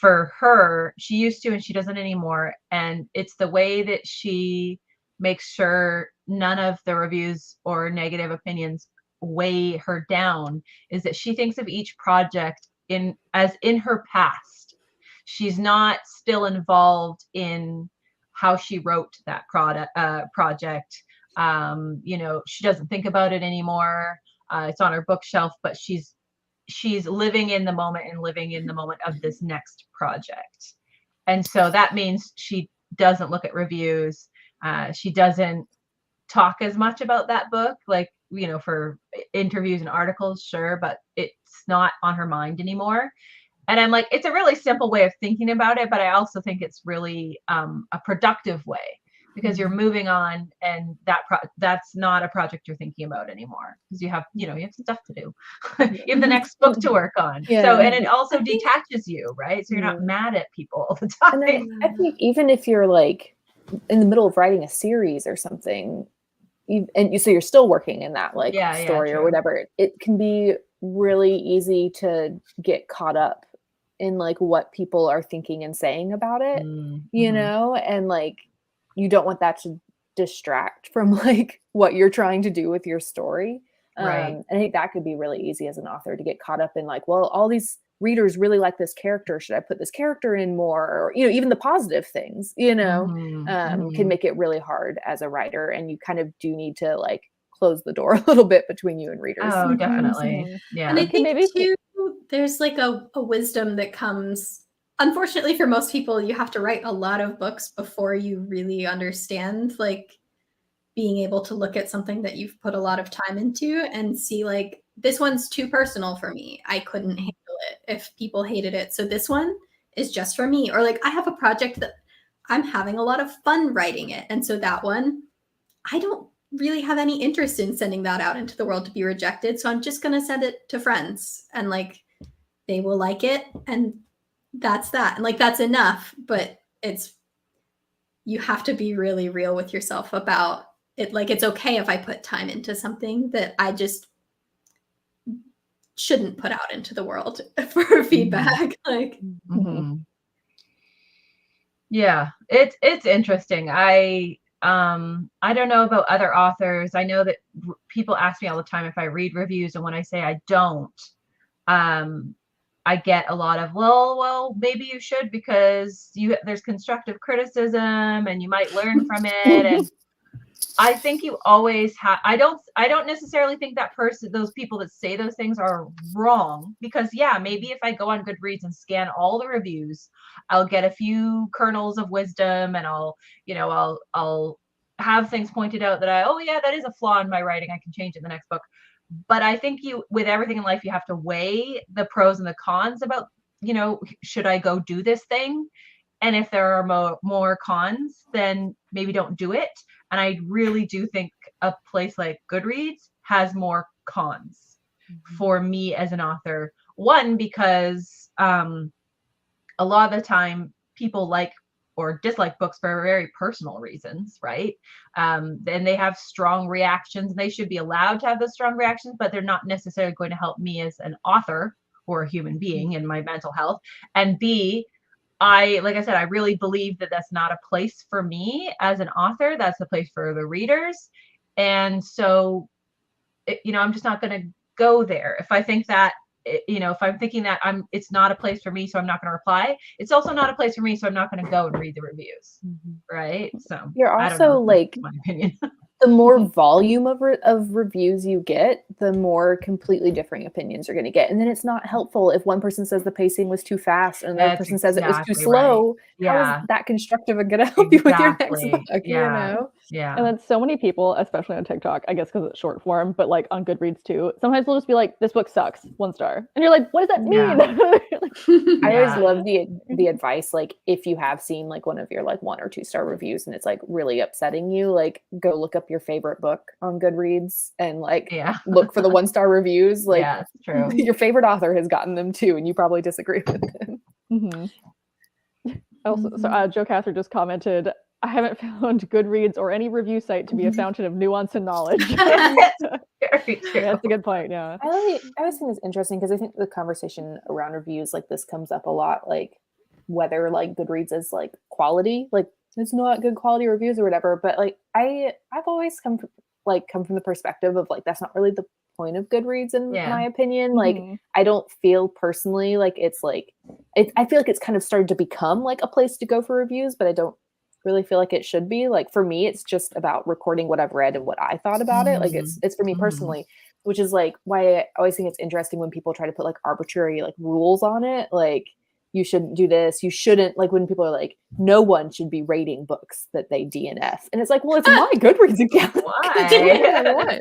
for her, she used to and she doesn't anymore. And it's the way that she makes sure none of the reviews or negative opinions weigh her down is that she thinks of each project as in her past. She's not still involved in how she wrote that project. She doesn't think about it anymore. It's on her bookshelf, but she's living in the moment and living in the moment of this next project. And so that means she doesn't look at reviews. She doesn't talk as much about that book, like, for interviews and articles, sure, but it's not on her mind anymore. And I'm like, it's a really simple way of thinking about it, but I also think it's really a productive way because you're moving on, and that's not a project you're thinking about anymore because you have stuff to do. You have the next book to work on. Yeah. So, and it also I think- detaches you, right? So you're not Yeah. mad at people all the And time. I think even if you're like in the middle of writing a series or something, so you're still working in that like Yeah, story or true. whatever, it can be really easy to get caught up in like what people are thinking and saying about it, Mhm. and like you don't want that to distract from like what you're trying to do with your story. Right. I think that could be really easy as an author to get caught up in like, well, all these readers really like this character. Should I put this character in more? Or, even the positive things, Mhm. can Mhm. make it really hard as a writer. And you kind of do need to like close the door a little bit between you and readers Oh, sometimes. definitely. Mhm. Yeah. And I You can think maybe too, there's like a wisdom that comes. Unfortunately, for most people, you have to write a lot of books before you really understand, like being able to look at something that you've put a lot of time into and see, like, this one's too personal for me. I couldn't handle it if people hated it. So this one is just for me. Or like, I have a project that I'm having a lot of fun writing it. And so that one, I don't really have any interest in sending that out into the world to be rejected. So I'm just going to send it to friends, and like they will like it. And that's that. And like that's enough. But you have to be really real with yourself about it. Like it's okay if I put time into something that I just shouldn't put out into the world for feedback. Like Mhm. Yeah, it's interesting. I don't know about other authors. I know that people ask me all the time if I read reviews, and when I say I don't, um, I get a lot of, well, maybe you should because there's constructive criticism and you might learn from it. And I think you always have. I don't necessarily think those people that say those things are wrong, because yeah, maybe if I go on Goodreads and scan all the reviews, I'll get a few kernels of wisdom, and I'll have things pointed out that oh yeah, that is a flaw in my writing. I can change it in the next book. But I think with everything in life, you have to weigh the pros and the cons about, should I go do this thing? And if there are more cons, then maybe don't do it. And I really do think a place like Goodreads has more cons for me as an author. One, because a lot of the time people like or dislike books for very personal reasons, right? And they have strong reactions, and they should be allowed to have those strong reactions, but they're not necessarily going to help me as an author or a human being in my mental health. And B, like I said, I really believe that that's not a place for me as an author. That's a place for the readers. And so, I'm just not going to go there. If I think that, if I'm thinking that it's not a place for me, so I'm not going to reply. It's also not a place for me, so I'm not going to go and read the reviews. Right. So You're I don't know. also like, That's my opinion. the more volume of reviews you get, the more completely differing opinions you're going to get. And then it's not helpful if one person says the pacing was too fast and another person says it was too slow. Right. Yeah. How is that constructive and going to help you with your next book? Yeah. Yeah. And then so many people, especially on TikTok, I guess because it's short form, but like on Goodreads too, sometimes they'll just be like, this book sucks, 1 star. And you're like, what does that mean? I always love the advice, like if you have seen like one of your like 1 or 2 star reviews and it's like really upsetting you, like go look up your favorite book on Goodreads and like look for the 1 star reviews. Like yeah, it's true. your favorite author has gotten them too, and you probably disagree with them. Also, so Joe Cather just commented, I haven't found Goodreads or any review site to be a fountain of nuance and knowledge. Very true. Yeah, that's a good point. Yeah. I always think it's interesting because I think the conversation around reviews like this comes up a lot, like whether like Goodreads is like quality, like it's not good quality reviews or whatever. But like I've always come from the perspective of like that's not really the point of Goodreads in my opinion. Like I don't feel personally like it's like I feel like it's kind of started to become like a place to go for reviews, but I don't really feel like it should be. Like for me, it's just about recording what I've read and what I thought about it. Like it's for me personally, which is like why I always think it's interesting when people try to put like arbitrary like rules on it. Like you shouldn't do this. You shouldn't, like when people are like, no one should be rating books that they DNF. And it's like, well, it's my Goodreads account. Why?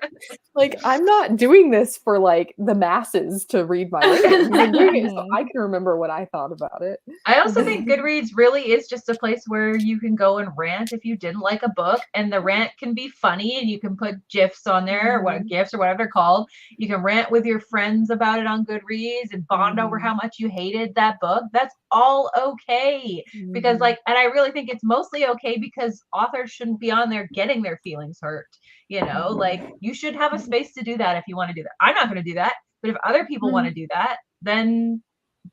Like, I'm not doing this for like the masses to read my ratings. I'm doing it so I can remember what I thought about it. I also think Goodreads really is just a place where you can go and rant if you didn't like a book, and the rant can be funny and you can put GIFs on there, or what GIFs or whatever they're called. You can rant with your friends about it on Goodreads and bond over how much you hated that book. That's all okay. Because like, and I really think it's mostly okay because authors shouldn't be on there getting their feelings hurt. Like you should have a space to do that if you want to do that. I'm not going to do that, but if other people want to do that, then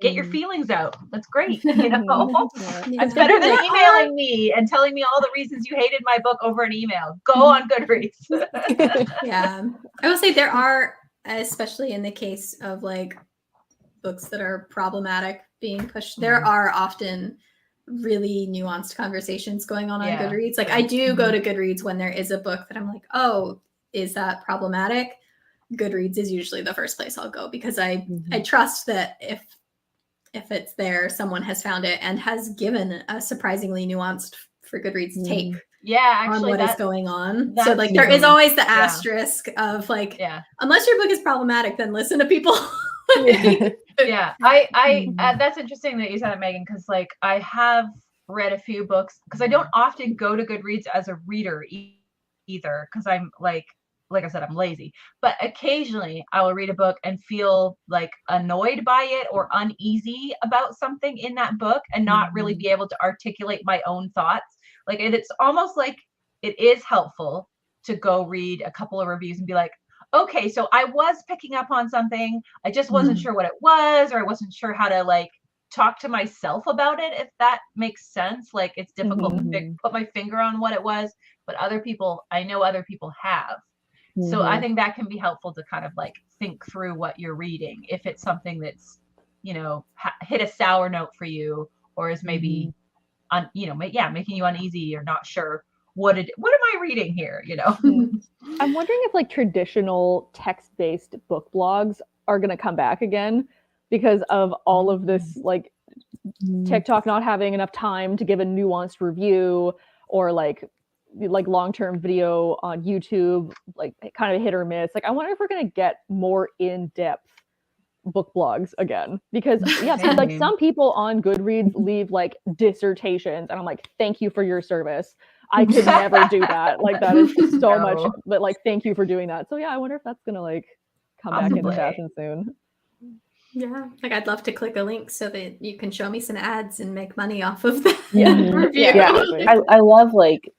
get your feelings out. That's great. That's better than emailing me and telling me all the reasons you hated my book over an email. Go on Goodreads. Yeah. I will say there are, especially in the case of like books that are problematic being pushed, there are often really nuanced conversations going on Goodreads. Like I do go to Goodreads when there is a book that I'm like, oh, is that problematic? Goodreads is usually the first place I'll go because I trust that if it's there, someone has found it and has given a surprisingly nuanced for Goodreads take on what is going on. So like there is always the asterisk of like, unless your book is problematic, then listen to people. I that's interesting that you said that, Megan, because like I have read a few books because I don't often go to Goodreads as a reader either because I'm like I said, I'm lazy, but occasionally I will read a book and feel like annoyed by it or uneasy about something in that book and not really be able to articulate my own thoughts. Like it's almost like it is helpful to go read a couple of reviews and be like, okay, so I was picking up on something. I just wasn't sure what it was, or I wasn't sure how to like talk to myself about it, if that makes sense. Like it's difficult to put my finger on what it was, but I know other people have. So I think that can be helpful to kind of like think through what you're reading. If it's something that's, hit a sour note for you, or is maybe, making you uneasy or not sure what am I reading here? I'm wondering if like traditional text-based book blogs are going to come back again because of all of this, like TikTok not having enough time to give a nuanced review, or like long-term video on YouTube, like kind of hit or miss. Like I wonder if we're going to get more in-depth book blogs again, because like some people on Goodreads leave like dissertations and I'm like, thank you for your service. I could never do that. Like that is so much, but like, thank you for doing that. So yeah, I wonder if that's going to like come back into fashion soon. Yeah. Like I'd love to click a link so that you can show me some ads and make money off of that review. I love like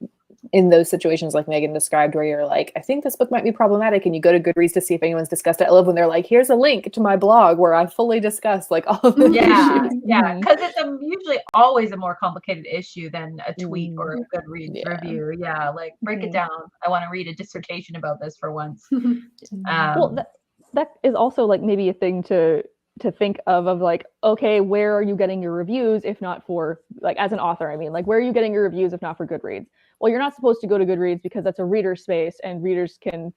in those situations like Megan described, where you're like, I think this book might be problematic, and you go to Goodreads to see if anyone's discussed it. I love when they're like, here's a link to my blog where I fully discuss like all of the Yeah, issues. yeah, because it's usually always a more complicated issue than a tweet or a Goodreads Yeah. review. Yeah, like break it down. I want to read a dissertation about this for once. Well, that is also like maybe a thing to think of like, okay, where are you getting your reviews if not for, like, as an author, I mean, like, where are you getting your reviews if not for Goodreads? Well, you're not supposed to go to Goodreads because that's a reader space and readers can,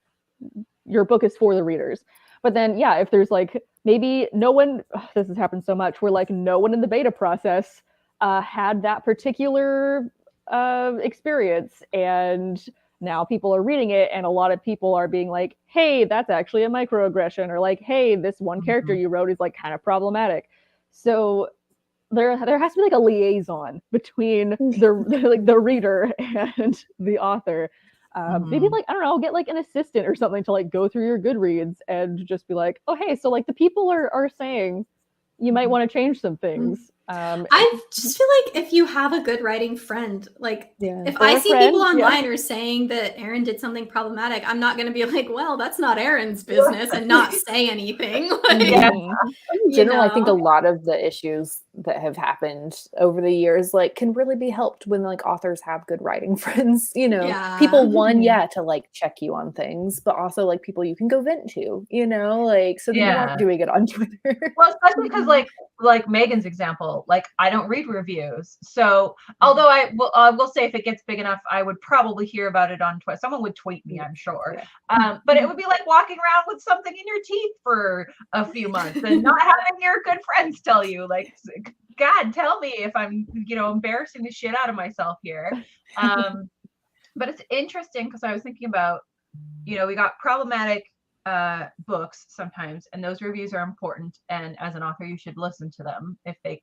your book is for the readers. But then, yeah, if there's like, maybe no one, this has happened so much, where like no one in the beta process had that particular experience, and now people are reading it, and a lot of people are being like, hey, that's actually a microaggression, or like, hey, this one character you wrote is like kind of problematic. So there has to be like a liaison between the reader and the author. Maybe like, I don't know, get like an assistant or something to like go through your Goodreads and just be like, oh, hey, so like the people are saying you might want to change some things. I just feel like if you have a good writing friend, like if Or I a see friend, people online are saying that Erin did something problematic, I'm not going to be like, well, that's not Erin's business, and not say anything. Like, Yeah. In general, I think a lot of the issues that have happened over the years like can really be helped when like authors have good writing friends, you know. Yeah. People to like check you on things, but also like people you can go vent to, you know, like so that you aren't doing it on Twitter. Well, especially because like Megan's example, like I don't read reviews. So although I will say if it gets big enough, I would probably hear about it on Twitter. Someone would tweet me, I'm sure. But it would be like walking around with something in your teeth for a few months and not having your good friends tell you, like, God, tell me if I'm, embarrassing the shit out of myself here. But it's interesting because I was thinking about, we got problematic books sometimes, and those reviews are important, and as an author you should listen to them if they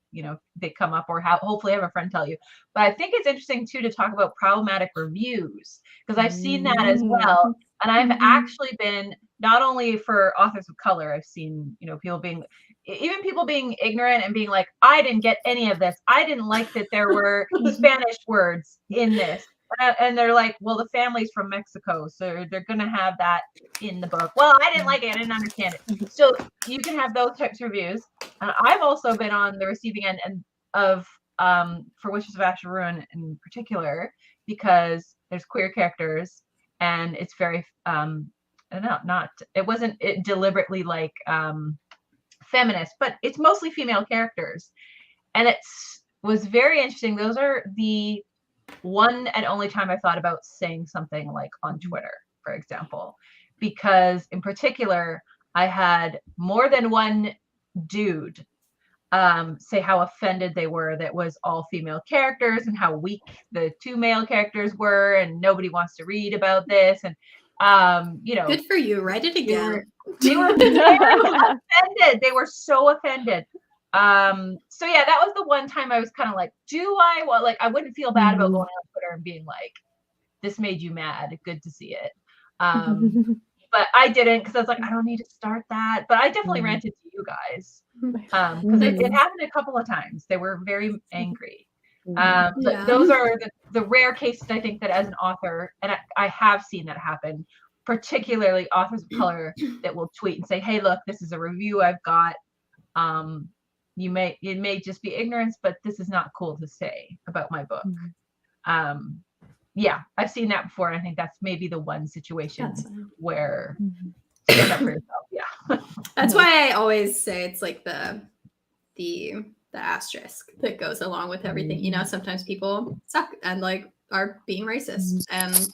they come up, or hopefully have a friend tell you. But I think it's interesting too to talk about problematic reviews, because I've seen that as well, and I've actually been, not only for authors of color, I've seen people being ignorant and being like, I didn't get any of this, I didn't like that there were Spanish words in this. And they're like, well, the family's from Mexico, so they're going to have that in the book. Well, I didn't like it. I didn't understand it. So you can have those types of reviews. I've also been on the receiving end of For Wishes of Asher Ruin in particular, because there's queer characters, and it's very, it wasn't deliberately like feminist, but it's mostly female characters. And it was very interesting. Those are the one and only time I thought about saying something like on Twitter, for example, because in particular, I had more than one dude say how offended they were that was all female characters and how weak the two male characters were, and nobody wants to read about this. And good for you. Write it again. They were offended. They were so offended. So yeah, that was the one time I was kind of like, I wouldn't feel bad about going on Twitter and being like, this made you mad, good to see it. But I didn't, because I was like, I don't need to start that. But I definitely ranted to you guys, because it happened a couple of times. They were very angry. But those are the rare cases, I think, that as an author, and I have seen that happen, particularly authors of color that will tweet and say, hey, look, this is a review I've got. It may just be ignorance, but this is not cool to say about my book. Yeah, I've seen that before, and I think that's maybe the one situation where stand up for yourself. Yeah, that's why I always say it's like the asterisk that goes along with everything. Sometimes people suck and like are being racist, and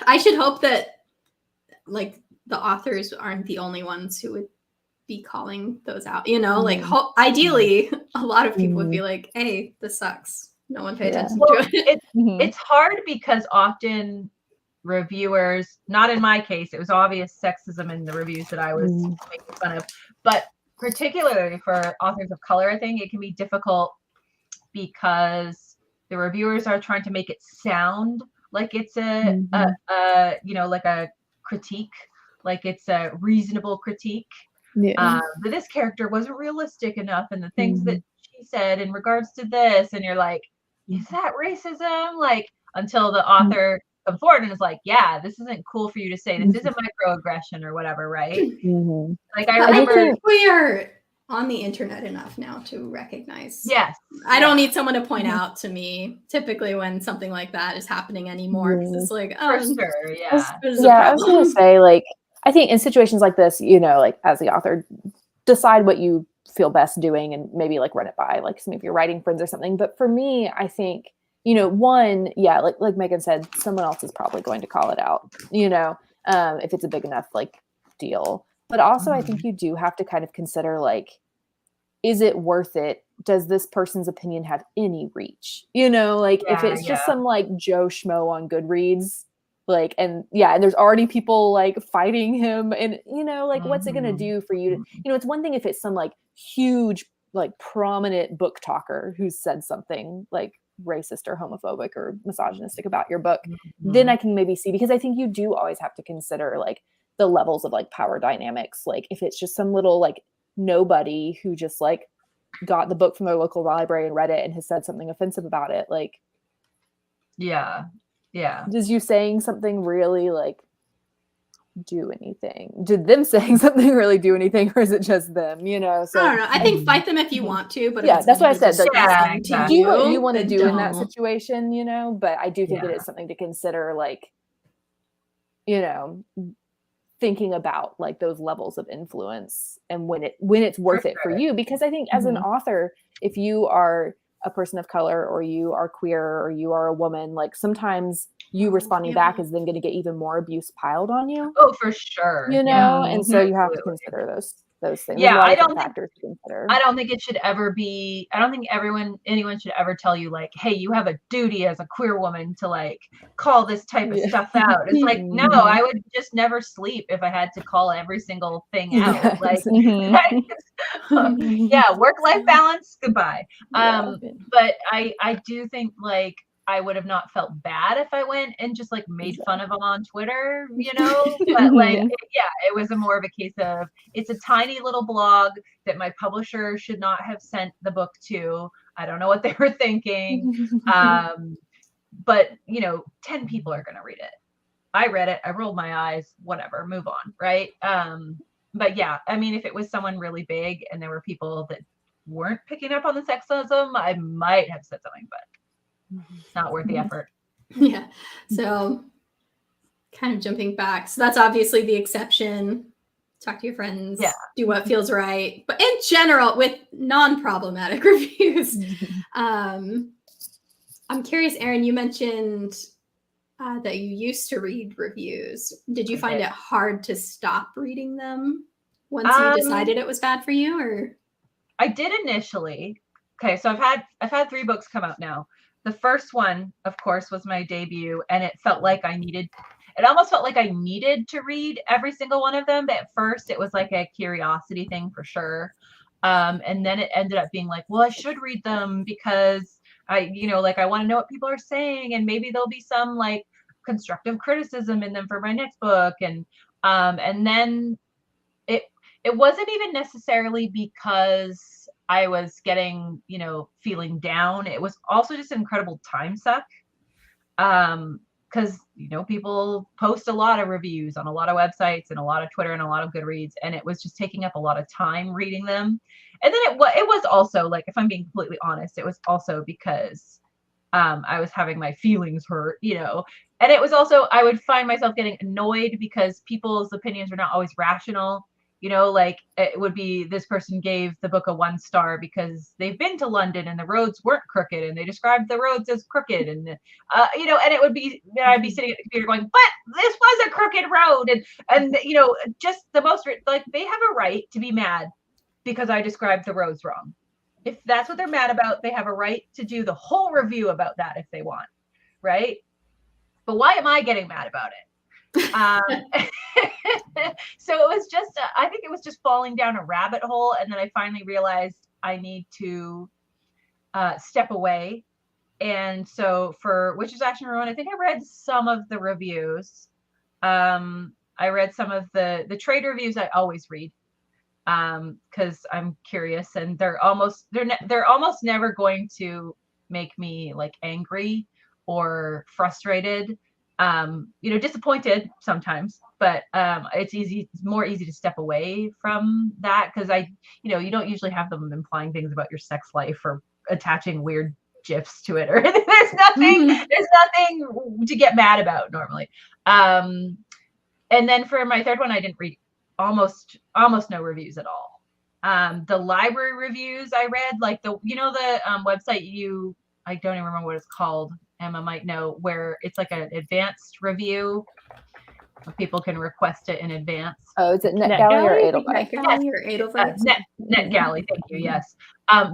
I should hope that like the authors aren't the only ones who would be calling those out, like ideally a lot of people would be like, hey, this sucks, no one pay attention to it. It's hard because often reviewers, not in my case, it was obvious sexism in the reviews that I was making fun of, but particularly for authors of color, I think it can be difficult because the reviewers are trying to make it sound like it's like a critique, like it's a reasonable critique. But this character wasn't realistic enough, and the things that she said in regards to this, and you're like, is that racism? Like, until the author comes forward and is like, yeah, this isn't cool for you to say. This isn't microaggression or whatever, right? Mhm. Like I But remember. think we are on the internet enough now to recognize. Yes. I don't need someone to point out to me typically when something like that is happening anymore, because it's like, For oh, sure, yeah. there's a Yeah, I was gonna problem. say, like, I think in situations like this, you know, like as the author, decide what you feel best doing and maybe like run it by like some of your writing friends or something. But for me, I think, you know, one, yeah, like Megan said, someone else is probably going to call it out, you know, if it's a big enough like deal. But also I think you do have to kind of consider like, is it worth it? Does this person's opinion have any reach? You know, like if it's just some like Joe Schmo on Goodreads, like, and there's already people like fighting him, and you know, like what's it going to do for you to, you know, it's one thing if it's some like huge, like prominent book talker who said something like racist or homophobic or misogynistic about your book, then I can maybe see, because I think you do always have to consider like the levels of like power dynamics. Like if it's just some little like nobody who just like got the book from their local library and read it and has said something offensive about it, like does you saying something really like do anything? Did them saying something really do anything, or is it just them, you know? So I don't know. I think fight them if you want to, but yeah, that's what I said, like exactly. do what you want to do in that don't. situation, you know, but I do think it is something to consider, like, you know, thinking about like those levels of influence and when it's worth it for you. Because I think as an author, if you are a person of color or you are queer or you are a woman, like sometimes you responding back is then going to get even more abuse piled on you. Oh, for sure. You know, and so you have to consider those things. Yeah, I don't think factors to consider. I don't think it should ever be, I don't think anyone should ever tell you like, hey, you have a duty as a queer woman to like call this type of stuff out. It's like, no, I would just never sleep if I had to call every single thing out. Like, work-life balance, goodbye. But I do think like I would have not felt bad if I went and just like made fun of them on Twitter, you know, but like, it was more of a case of, it's a tiny little blog that my publisher should not have sent the book to. I don't know what they were thinking. But you know, 10 people are going to read it. I read it. I rolled my eyes, whatever, move on. Right. But yeah, I mean, if it was someone really big and there were people that weren't picking up on the sexism, I might have said something, but it's not worth the effort. Yeah. So kind of jumping back. So that's obviously the exception. Talk to your friends. Yeah. Do what feels right. But in general, with non-problematic reviews, I'm curious, Erin, you mentioned that you used to read reviews. Did you find it hard to stop reading them once you decided it was bad for you, or? I did initially. Okay, so I've had 3 books come out now. The first one, of course, was my debut, and it almost felt like I needed to read every single one of them. But at first it was like a curiosity thing for sure. And then it ended up being like, well, I should read them because I want to know what people are saying, and maybe there'll be some like constructive criticism in them for my next book. And then it wasn't even necessarily because I was getting, feeling down. It was also just an incredible time suck. Because, people post a lot of reviews on a lot of websites and a lot of Twitter and a lot of Goodreads, and it was just taking up a lot of time reading them. And then it was also, like, if I'm being completely honest, it was also because I was having my feelings hurt, and it was also, I would find myself getting annoyed because people's opinions are not always rational. Like it would be, this person gave the book a 1 star because they've been to London and the roads weren't crooked, and they described the roads as crooked, and and it would be, I'd be sitting at the computer going, but this was a crooked road, and just the most, like, they have a right to be mad because I described the roads wrong. If that's what they're mad about, they have a right to do the whole review about that if they want, right? But why am I getting mad about it? So it was just, I think it was just falling down a rabbit hole. And then I finally realized I need to step away. And so for Witches Action Ruin, I think I read some of the reviews. I read some of the trade reviews. I always read because I'm curious, and they're almost never going to make me like angry or frustrated, disappointed sometimes, but it's more easy to step away from that, because you don't usually have them implying things about your sex life or attaching weird gifs to it or anything. There's nothing to get mad about normally. And then for my third one, I didn't read almost no reviews at all. The library reviews I read, like the website I don't even remember what it's called. Emma might know, where it's like an advanced review. People can request it in advance. Oh, is it NetGalley or Edelweiss? NetGalley or Edelweiss? NetGalley, thank you. Yes,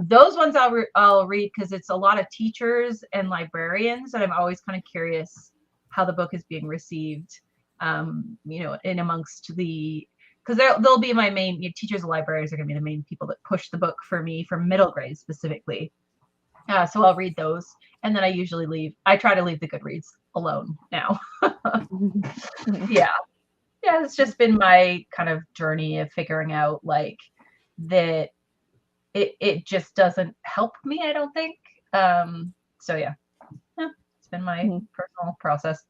those ones I'll read, because it's a lot of teachers and librarians, and I'm always kind of curious how the book is being received. In amongst the, because they'll be my main teachers and librarians are going to be the main people that push the book for me for middle grade specifically. So I'll read those, and then I try to leave the Goodreads alone now. Yeah, it's just been my kind of journey of figuring out like that it just doesn't help me, I don't think. So yeah, it's been my personal process.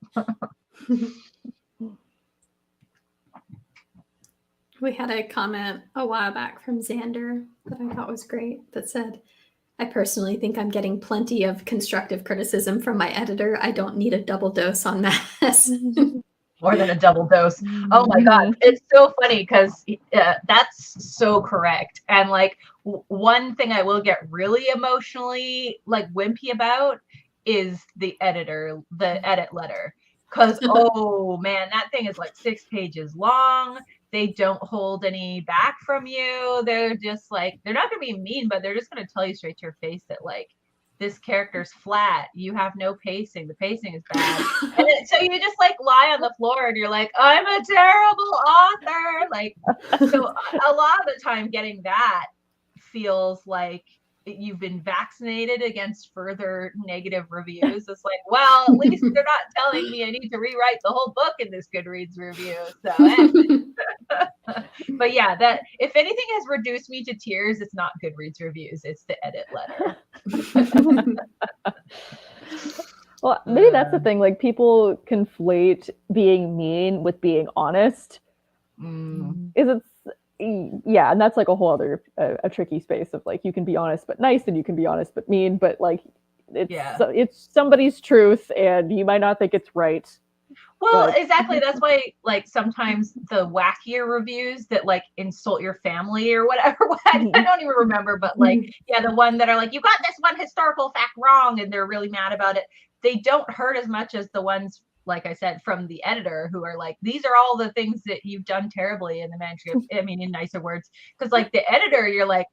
We had a comment a while back from Xander that I thought was great that said, I personally think I'm getting plenty of constructive criticism from my editor. I don't need a double dose on mess. More than a double dose. Oh my God. It's so funny, because that's so correct. And like one thing I will get really emotionally like wimpy about is the edit letter. Because, oh man, that thing is like 6 pages long. They don't hold any back from you. They're just like, they're not going to be mean, but they're just going to tell you straight to your face that like, this character's flat. You have no pacing. The pacing is bad. So you just like lie on the floor and you're like, I'm a terrible author. Like, so a lot of the time getting that feels like you've been vaccinated against further negative reviews. It's like, well, at least they're not telling me I need to rewrite the whole book in this Goodreads review. So, but yeah, that if anything has reduced me to tears, it's not Goodreads reviews, it's the edit letter. Well, maybe that's the thing. Like, people conflate being mean with being honest. Yeah, and that's like a whole other a tricky space of like, you can be honest but nice, and you can be honest but mean, but like it's somebody's truth, and you might not think it's right. Well, exactly. That's why like sometimes the wackier reviews that like insult your family or whatever, I don't even remember, but like, yeah, the one that are like, you got this one historical fact wrong, and they're really mad about it. They don't hurt as much as the ones, like I said, from the editor, who are like, these are all the things that you've done terribly in the manuscript. I mean, in nicer words, because like the editor, you're like,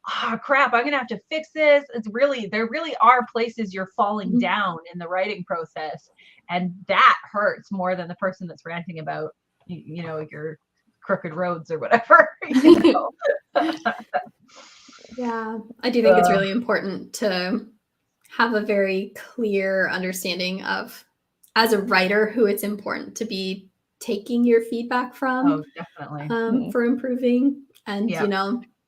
oh crap, I'm gonna have to fix this. There really are places you're falling down in the writing process, and that hurts more than the person that's ranting about your crooked roads or whatever. Yeah, I do think it's really important to have a very clear understanding of, as a writer, who it's important to be taking your feedback from. Oh, definitely. For improving, and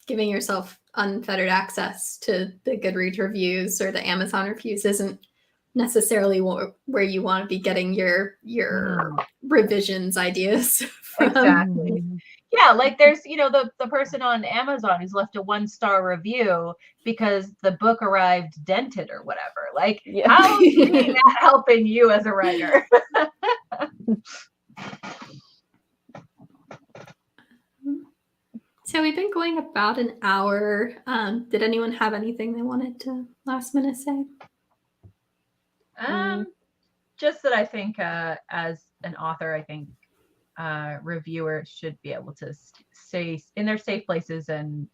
giving yourself unfettered access to the Goodreads reviews or the Amazon reviews isn't necessarily where you want to be getting your revisions ideas from. Exactly. Yeah, like there's the person on Amazon who's left a 1-star review because the book arrived dented or whatever. Like, how is that helping you as a writer? So we've been going about an hour. Did anyone have anything they wanted to last minute say? Just that I think as an author, I think reviewers should be able to stay in their safe places and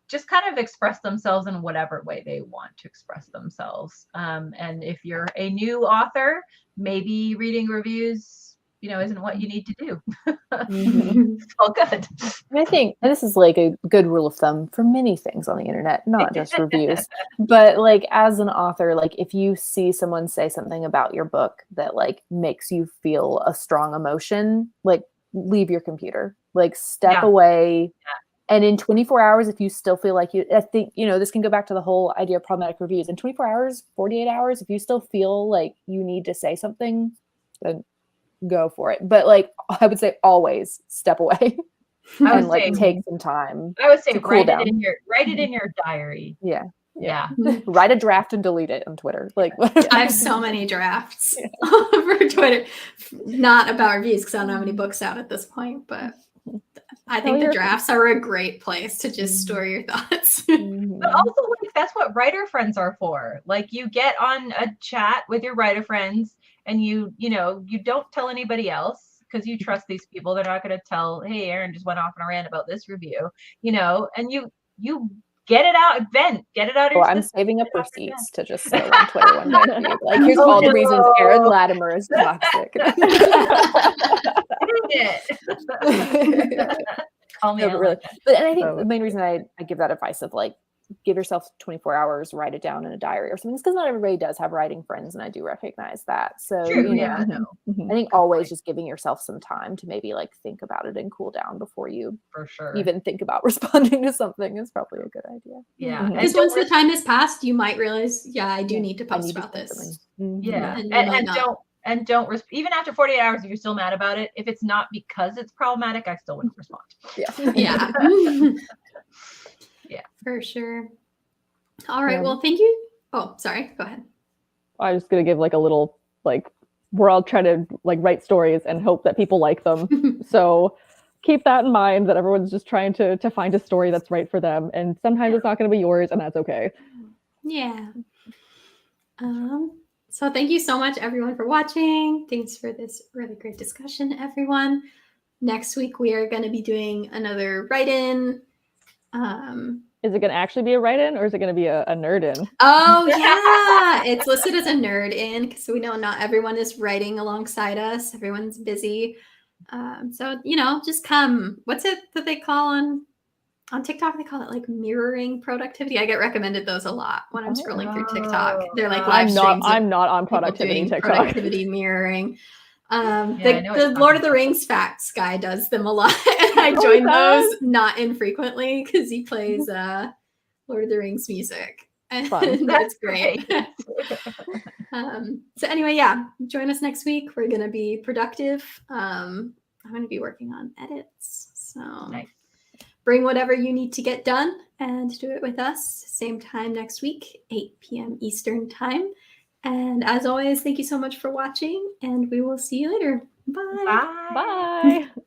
just kind of express themselves in whatever way they want to express themselves. And if you're a new author, maybe reading reviews isn't what you need to do. It's all good. And I think this is like a good rule of thumb for many things on the internet, not just reviews. But like, as an author, like if you see someone say something about your book that like makes you feel a strong emotion, like leave your computer, like step away, And in 24 hours, if you still feel like I think, this can go back to the whole idea of problematic reviews. In 24 hours, 48 hours, if you still feel like you need to say something, then go for it. But like, I would say always step away I and would say, take some time. I would say to cool write down. it in your diary. Yeah. Yeah. Write a draft and delete it on Twitter. Like, I have so many drafts for Twitter, not about reviews because I don't have any books out at this point, but I think the drafts are a great place to just store your thoughts. But also, like, that's what writer friends are for. Like, you get on a chat with your writer friends and you don't tell anybody else because you trust these people. They're not going to tell, hey, Erin just went off on a rant about this review, and you get it out, get it out of your I'm system. saving up receipts to just say on Twitter one day. Like, here's all the reasons Erin Latimer is toxic. Call me No, but really, and I think So- the main reason I give that advice of like, give yourself 24 hours, write it down in a diary or something, is because not everybody does have writing friends, and I do recognize that. So True, yeah, no, I think always just giving yourself some time to maybe like think about it and cool down before you for sure. even think about responding to something is probably a good idea. Yeah, Mhm. and Because don't once the time has passed, you might realize, I do need to I post need to about say this. something. yeah, And you might and not. don't even after 48 hours, if you're still mad about it, if it's not because it's problematic, I still wouldn't respond. Yeah. Yeah. For sure. All right. Yeah. Well, thank you. Oh, sorry. Go ahead. I was just gonna give like a little like we're all trying to like write stories and hope that people like them. So keep that in mind, that everyone's just trying to find a story that's right for them, and sometimes it's not going to be yours, and that's okay. Yeah. So thank you so much, everyone, for watching. Thanks for this really great discussion, everyone. Next week we are going to be doing another write-in. Is it going to actually be a write-in, or is it going to be a nerd-in? Oh yeah, it's listed as a nerd-in because we know not everyone is writing alongside us. Everyone's busy. So just come. What's it that they call on TikTok? They call it like mirroring productivity. I get recommended those a lot when I'm scrolling through TikTok. They're like live streams. I'm not on people productivity doing TikTok. Productivity mirroring. I know The what you're Lord of talking the Rings facts guy does them a lot, and I join those not infrequently because he plays Lord of the Rings music, and Fun. it's great. So anyway, join us next week. We're gonna be productive. I'm gonna be working on edits, so Nice. bring whatever you need to get done and do it with us. Same time next week, 8 p.m. Eastern time. And as always, thank you so much for watching, and we will see you later. Bye. Bye. Bye.